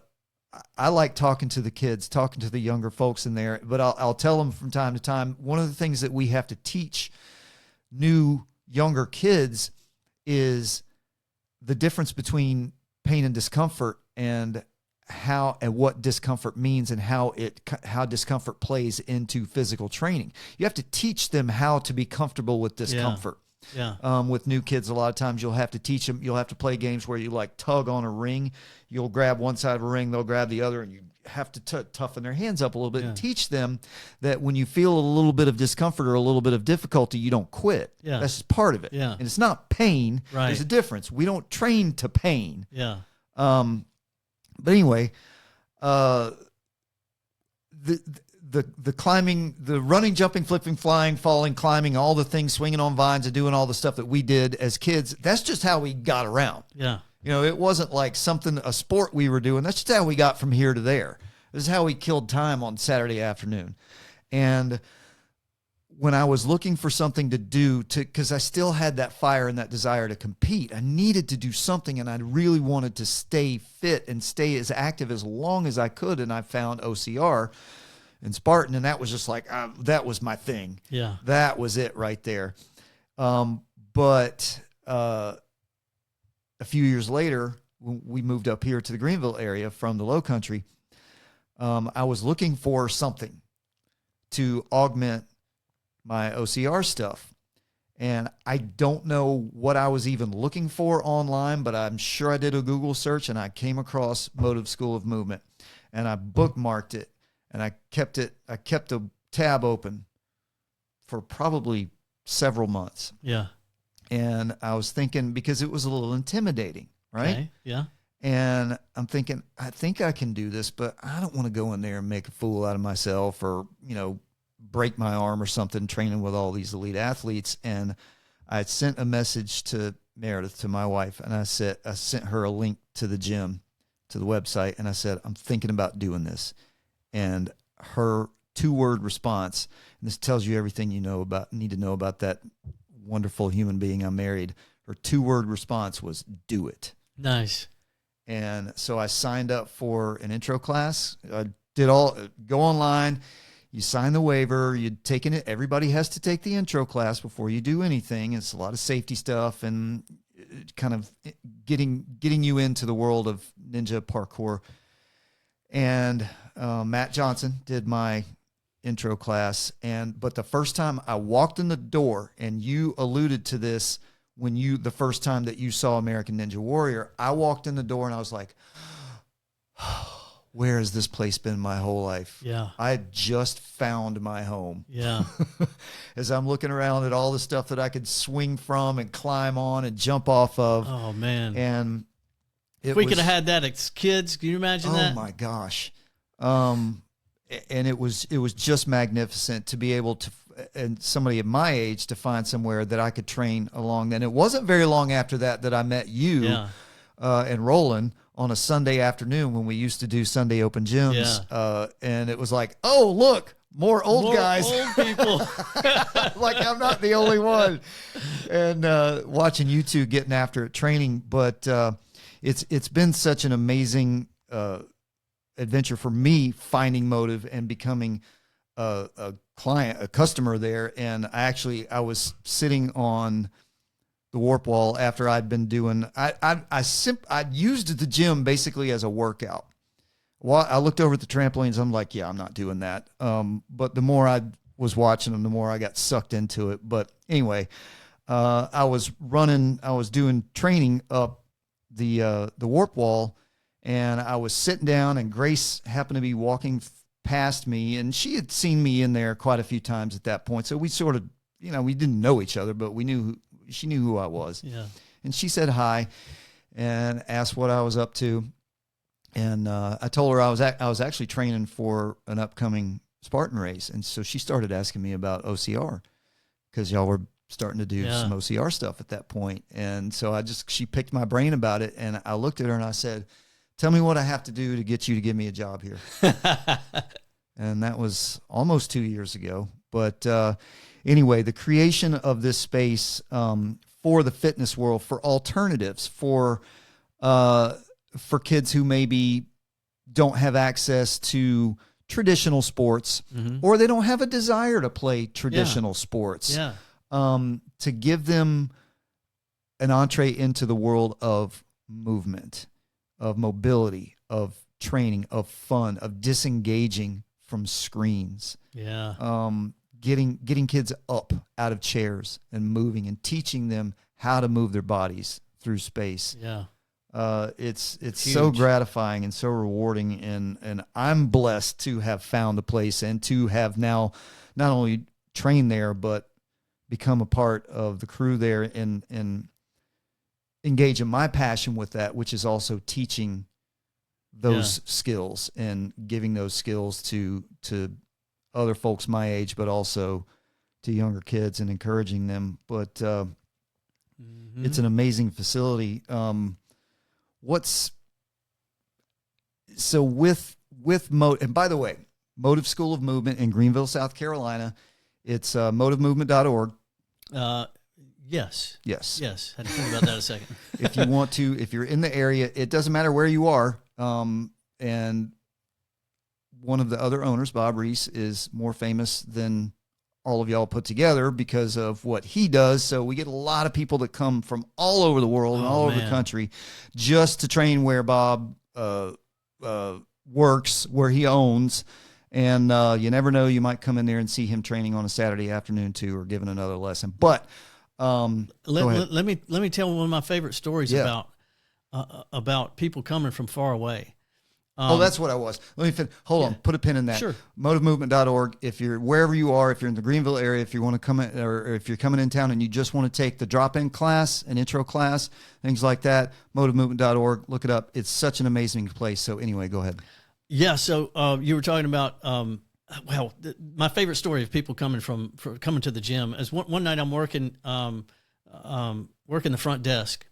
like talking to the kids, talking to the younger folks in there. But I'll tell them from time to time, one of the things that we have to teach new, younger kids is the difference between pain and discomfort, and what discomfort means, and how discomfort plays into physical training. You have to teach them how to be comfortable with discomfort. Yeah. With new kids, a lot of times you'll have to teach them. You'll have to play games where you like tug on a ring. You'll grab one side of a ring, they'll grab the other, and you have to toughen their hands up a little bit and teach them that when you feel a little bit of discomfort or a little bit of difficulty, you don't quit. Yeah. That's just part of it. Yeah. And it's not pain. Right. There's a difference. We don't train to pain. Yeah. But anyway, the climbing, the running, jumping, flipping, flying, falling, climbing, all the things, swinging on vines and doing all the stuff that we did as kids, that's just how we got around. Yeah. You know, it wasn't like a sport we were doing. That's just how we got from here to there. This is how we killed time on Saturday afternoon. And when I was looking for something to do, because I still had that fire and that desire to compete, I needed to do something, and I really wanted to stay fit and stay as active as long as I could. And I found OCR and Spartan, and that was just like, that was my thing. Yeah. That was it right there. But a few years later, when we moved up here to the Greenville area from the Low Country, I was looking for something to augment my OCR stuff. And I don't know what I was even looking for online, but I'm sure I did a Google search and I came across Motive School of Movement, and I bookmarked it, and I kept a tab open for probably several months. Yeah. And I was thinking, because it was a little intimidating, right? Okay. Yeah. And I'm thinking, I think I can do this, but I don't want to go in there and make a fool out of myself, or, break my arm or something training with all these elite athletes. And I sent a message to Meredith, to my wife, and I sent her a link to the gym, to the website, and I said, I'm thinking about doing this. And her 2-word response, and this tells you everything you need to know about that wonderful human being I married. Her 2-word response was, do it. Nice. And so I signed up for an intro class. I go online, you sign the waiver, everybody has to take the intro class before you do anything. It's a lot of safety stuff and kind of getting you into the world of ninja parkour. And Matt Johnson did my intro class. But the first time I walked in the door, and you alluded to this the first time that you saw American Ninja Warrior, I walked in the door and I was like, where has this place been my whole life? Yeah. I had just found my home. Yeah. As I'm looking around at all the stuff that I could swing from and climb on and jump off of. Oh, man. And if we could have had that as kids, can you imagine that? Oh my gosh. And it was just magnificent to be able to, and somebody at my age, to find somewhere that I could train along. And it wasn't very long after that I met you and Roland on a Sunday afternoon when we used to do Sunday open gyms. Yeah. And it was like, oh, look, more old guys. Old people. Like I'm not the only one. And watching you two getting after it training. But it's been such an amazing adventure for me, finding Motive and becoming a client, a customer there. And I was sitting on the warp wall after I'd been doing, I used the gym basically as a workout. Well, I looked over at the trampolines. I'm like, yeah, I'm not doing that. But the more I was watching them, the more I got sucked into it. But anyway, I was doing training up the warp wall, and I was sitting down, and Grace happened to be walking past me, and she had seen me in there quite a few times at that point. So we sort of, we didn't know each other, but she knew who I was. Yeah. And she said hi and asked what I was up to. And I told her I was actually training for an upcoming Spartan race. And so she started asking me about OCR, because y'all were starting to do some OCR stuff at that point. And so she picked my brain about it, and I looked at her and I said, tell me what I have to do to get you to give me a job here. And that was almost 2 years ago. But anyway, the creation of this space for the fitness world, for alternatives, for kids who maybe don't have access to traditional sports, or they don't have a desire to play traditional sports. Yeah. To give them an entree into the world of movement, of mobility, of training, of fun, of disengaging from screens. Yeah. Getting kids up out of chairs and moving, and teaching them how to move their bodies through space. Yeah. It's so gratifying and so rewarding, and I'm blessed to have found the place and to have now not only trained there, but become a part of the crew there and engage in my passion with that, which is also teaching those skills and giving those skills to other folks my age, but also to younger kids, and encouraging them. But it's an amazing facility. With Motive, and by the way, Motive School of Movement in Greenville, South Carolina, it's motivemovement.org. Yes. Yes. Yes. Had to think about that a second. If you want to, if you're in the area, it doesn't matter where you are. And one of the other owners, Bob Reese, is more famous than all of y'all put together because of what he does. So we get a lot of people that come from all over the world and all over the country just to train where Bob works, where he owns. And you never know, you might come in there and see him training on a Saturday afternoon too, or giving another lesson. But Go ahead. Let me tell one of my favorite stories about people coming from far away. That's what I was. Let me hold on. Put a pin in that. Sure. Motivemovement.org. If you're wherever you are, if you're in the Greenville area, if you want to come in, or if you're coming in town and you just want to take the drop-in class, an intro class, things like that, motivemovement.org. Look it up. It's such an amazing place. So anyway, go ahead. Yeah. So you were talking about my favorite story of people coming coming to the gym is one night I'm working the front desk.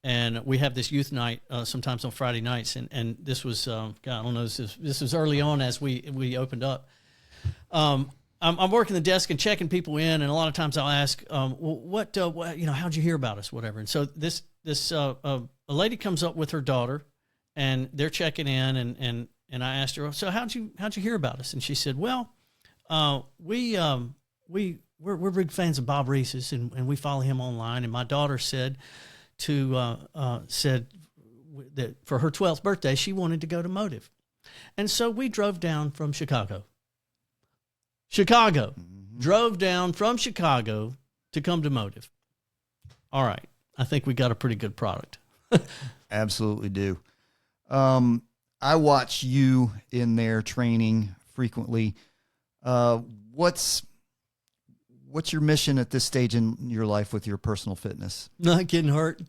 And we have this youth night sometimes on Friday nights, and this was I don't know, this was early on as we opened up. I'm working the desk and checking people in, and a lot of times I'll ask, what how'd you hear about us, whatever. And so this a lady comes up with her daughter, and they're checking in, and I asked her, so how'd you hear about us? And she said, well, we're big fans of Bob Reese's, and we follow him online. And my daughter said that for her 12th birthday, she wanted to go to Motive. And so we drove down from Chicago. Drove down from Chicago to come to Motive. All right. I think we got a pretty good product. Absolutely do. I watch you in there training frequently. What's your mission at this stage in your life with your personal fitness? Not getting hurt.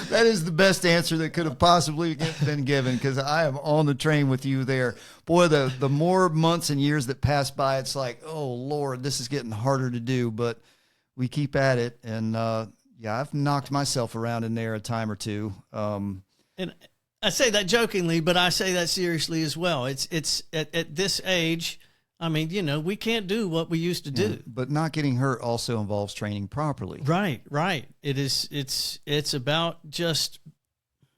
That is the best answer that could have possibly been given, because I am on the train with you there. Boy, the more months and years that pass by, it's like, oh, Lord, this is getting harder to do, but we keep at it. And, I've knocked myself around in there a time or two. And I say that jokingly, but I say that seriously as well. It's at this age, I mean, we can't do what we used to do. But not getting hurt also involves training properly. Right. It is. It's about just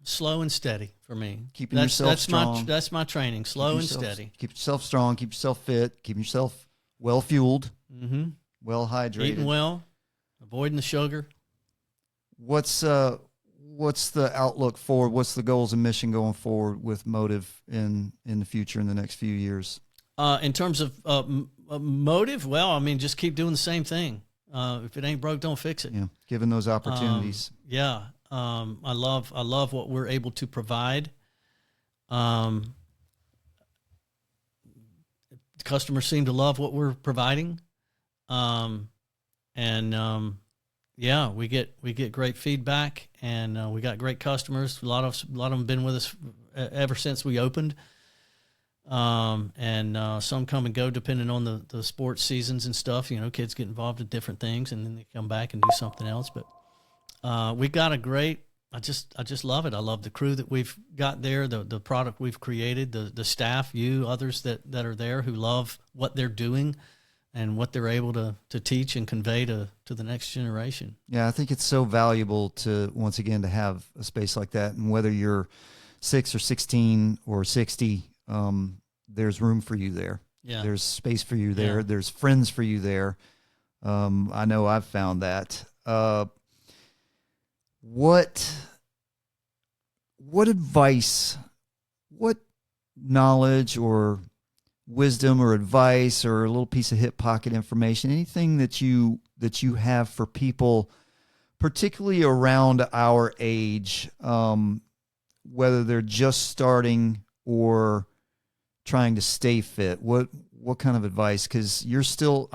slow and steady for me. Keeping yourself strong. That's my training. Slow and steady. Keep yourself strong. Keep yourself fit. Keep yourself well fueled. Mm-hmm. Well hydrated. Eating well. Avoiding the sugar. What's the outlook forward? What's the goals and mission going forward with Motive in the future, in the next few years? In terms of Motive, well, I mean, just keep doing the same thing. If it ain't broke, don't fix it. Yeah, given those opportunities. I love what we're able to provide. Customers seem to love what we're providing. We get great feedback, and we got great customers. A lot of them have been with us ever since we opened. Some come and go depending on the sports seasons and stuff. Kids get involved in different things, and then they come back and do something else. But we got a great. I just love it. I love the crew that we've got there, the product we've created, the staff, others that are there who love what they're doing and what they're able to teach and convey to the next generation. Yeah, I think it's so valuable to, once again, to have a space like that. And whether you're 6 or 16 or 60, there's room for you there. Yeah. There's space for you there. Yeah. There's friends for you there. I know I've found that. What advice, what knowledge or wisdom or advice or a little piece of hip pocket information, anything that you have for people, particularly around our age, whether they're just starting or trying to stay fit? What kind of advice? Because you're still,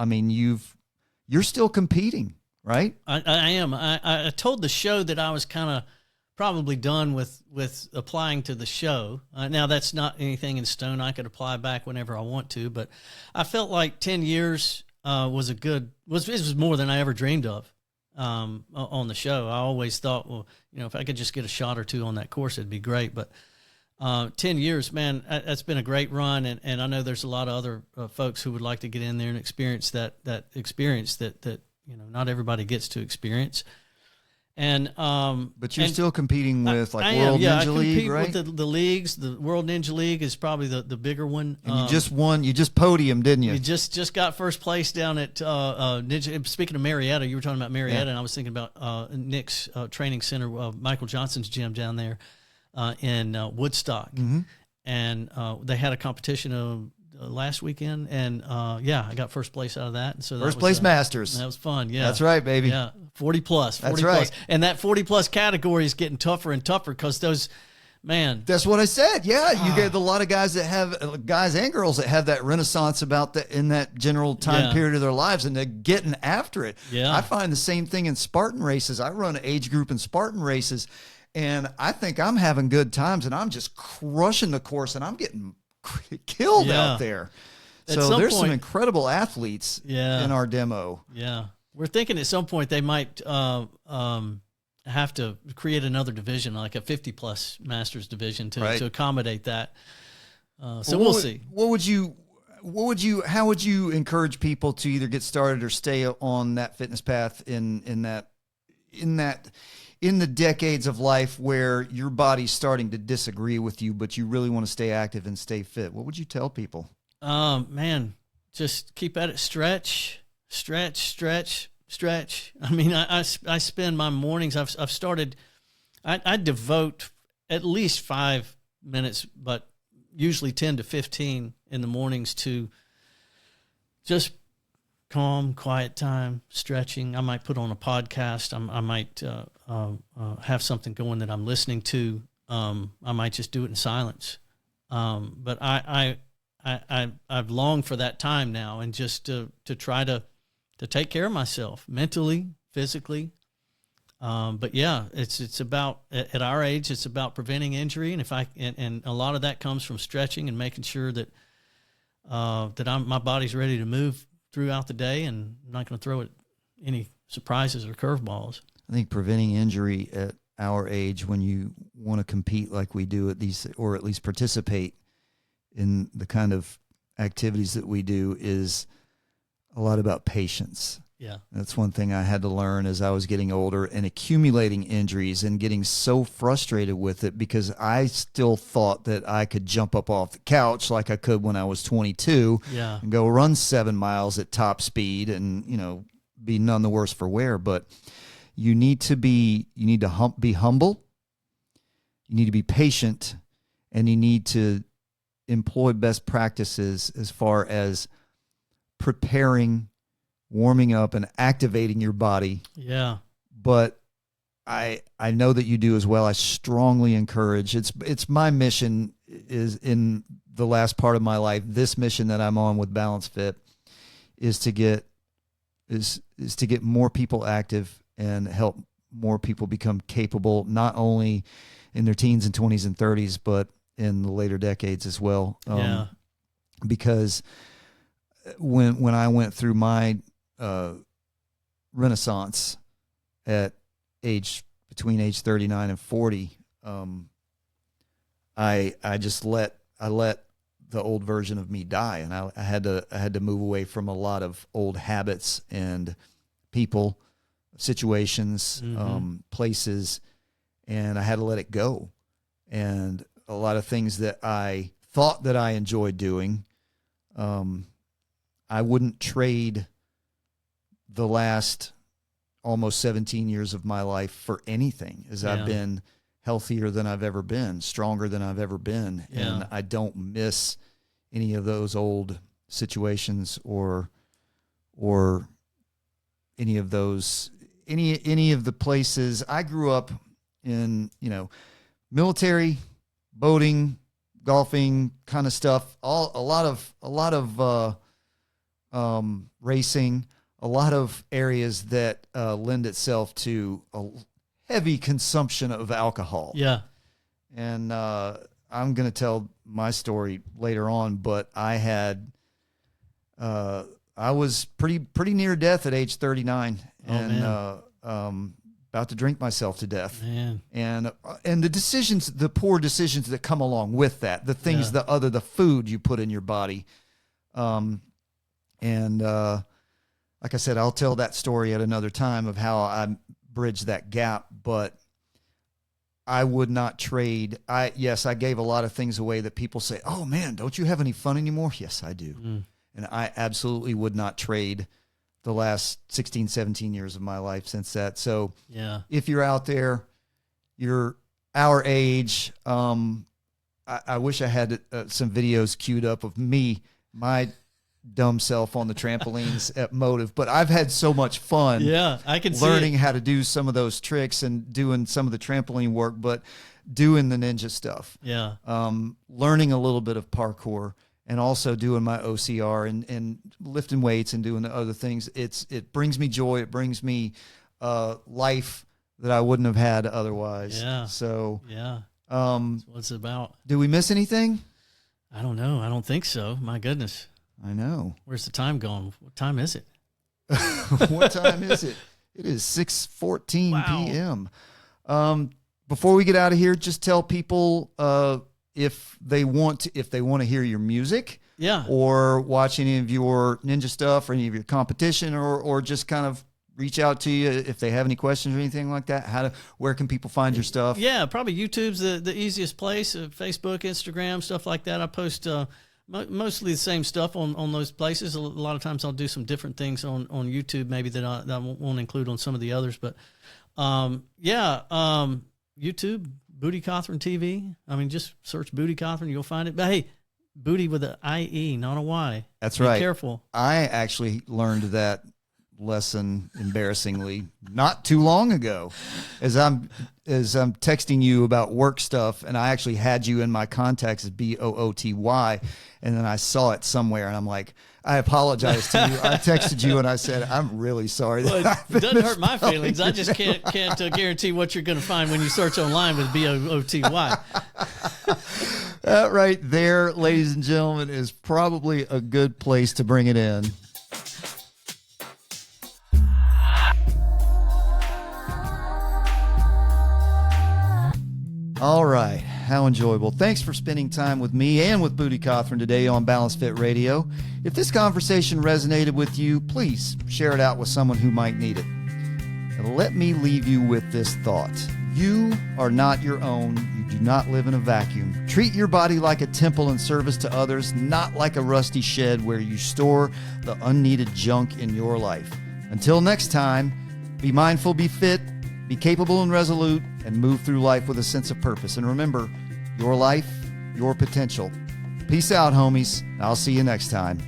you're still competing, right? I am. I told the show that I was kind of probably done with applying to the show. Now, that's not anything in stone. I could apply back whenever I want to, but I felt like 10 years was more than I ever dreamed of on the show. I always thought, well, if I could just get a shot or two on that course, it'd be great. But 10 years, man, that's been a great run. And I know there's a lot of other folks who would like to get in there and experience that experience that not everybody gets to experience. And but you're still competing with World Ninja League, right? With the leagues. The World Ninja League is probably the bigger one. And you just won. You just podiumed, didn't you? We just got first place down at Ninja. Speaking of Marietta, you were talking about Marietta, and I was thinking about Nick's training center, Michael Johnson's gym down there in Woodstock. Mm-hmm. And they had a competition last weekend, and I got first place out of that. And so First place Masters. That was fun. Yeah, that's right, baby. Yeah, 40 plus. 40 That's plus. right. And that 40 plus category is getting tougher and tougher because those, man. That's what I said. Yeah, you get a lot of guys that have guys and girls that have that renaissance about that in that general time period of their lives, and they're getting after it. Yeah, I find the same thing in Spartan races. I run an age group in Spartan races, and I think I'm having good times, and I'm just crushing the course, and I'm getting killed out there. So there's some incredible athletes in our demo. Yeah, we're thinking at some point they might have to create another division, like a 50-plus Masters division to accommodate that. So we'll see. How would you encourage people to either get started or stay on that fitness path in the decades of life where your body's starting to disagree with you, but you really want to stay active and stay fit? What would you tell people? Man, just keep at it. Stretch. I mean, I spend my mornings. I've started. I devote at least 5 minutes, but usually 10 to 15 in the mornings to just calm, quiet time, stretching. I might put on a podcast. I might have something going that I'm listening to. I might just do it in silence. But I've longed for that time now, and just to try to take care of myself mentally, physically. But yeah, it's about, at our age, it's about preventing injury. And and a lot of that comes from stretching and making sure that my body's ready to move throughout the day, and I'm not going to throw it any surprises or curveballs. I think preventing injury at our age, when you want to compete like we do at these, or at least participate in the kind of activities that we do, is a lot about patience. Yeah. That's one thing I had to learn as I was getting older and accumulating injuries and getting so frustrated with it, because I still thought that I could jump up off the couch like I could when I was 22 and go run 7 miles at top speed and, be none the worse for wear. But you need to be humble. You need to be patient, and you need to employ best practices as far as preparing, warming up, and activating your body. Yeah. But I know that you do as well. I strongly encourage. It's my mission is in the last part of my life. This mission that I'm on with balanceFIT is to get more people active and help more people become capable, not only in their teens and 20s and 30s, but in the later decades as well. Because when I went through my renaissance at between age 39 and 40, I let the old version of me die, and I had to move away from a lot of old habits and people, situations, places, and I had to let it go. And a lot of things that I thought that I enjoyed doing, I wouldn't trade the last almost 17 years of my life for anything, as I've been healthier than I've ever been, stronger than I've ever been. And I don't miss any of those old situations or any of those, any of the places. I grew up in, military, boating, golfing kind of stuff, a lot of racing, a lot of areas that lend itself to a heavy consumption of alcohol. Yeah. And I'm going to tell my story later on, but I was pretty near death at age 39, about to drink myself to death. Man. And the poor decisions that come along with that, the things, the food you put in your body. Like I said, I'll tell that story at another time of how I bridged that gap, but I would not trade. I gave a lot of things away that people say, "Oh man, don't you have any fun anymore?" Yes, I do. And I absolutely would not trade the last 16, 17 years of my life since that. So if you're out there, you're our age, I wish I had some videos queued up of me my dumb self on the trampolines at Motive, but I've had so much fun. Yeah, I can learning see how to do some of those tricks and doing some of the trampoline work, but doing the ninja stuff. Yeah. Learning a little bit of parkour and also doing my OCR and lifting weights and doing the other things. It brings me joy. It brings me life that I wouldn't have had otherwise. Yeah. So yeah. That's what it's about. do we miss anything? I don't know. I don't think so. My goodness. I know. Where's the time going? What time is it? What time is it? It is 6:14 Wow. p.m. Before we get out of here, just tell people if they want to hear your music, Yeah. or watch any of your ninja stuff or any of your competition, or just kind of reach out to you if they have any questions or anything like that. Where can people find your stuff? Yeah, probably YouTube's the easiest place. Facebook, Instagram, stuff like that. I post mostly the same stuff on those places. A lot of times I'll do some different things on YouTube, maybe that I won't include on some of the others. But YouTube, Bootie Cothran TV. I mean, just search Bootie Cothran, you'll find it. But hey, Bootie with an IE, not a Y. That's Be right. careful. I actually learned that lesson embarrassingly not too long ago, as I'm texting you about work stuff, and I actually had you in my contacts as BOOTY, and then I saw it somewhere, and I'm like, I apologize to you. I texted you and I said, I'm really sorry. Well, it doesn't hurt my feelings. I just can't guarantee what you're going to find when you search online with BOOTY. That right there, ladies and gentlemen, is probably a good place to bring it in. All right. How enjoyable. Thanks for spending time with me and with Bootie Cothran today on balanceFIT Radio. If this conversation resonated with you, please share it out with someone who might need it. And let me leave you with this thought. You are not your own. You do not live in a vacuum. Treat your body like a temple in service to others, not like a rusty shed where you store the unneeded junk in your life. Until next time, be mindful, be fit, be capable and resolute, and move through life with a sense of purpose. And remember, your life, your potential. Peace out, homies. I'll see you next time.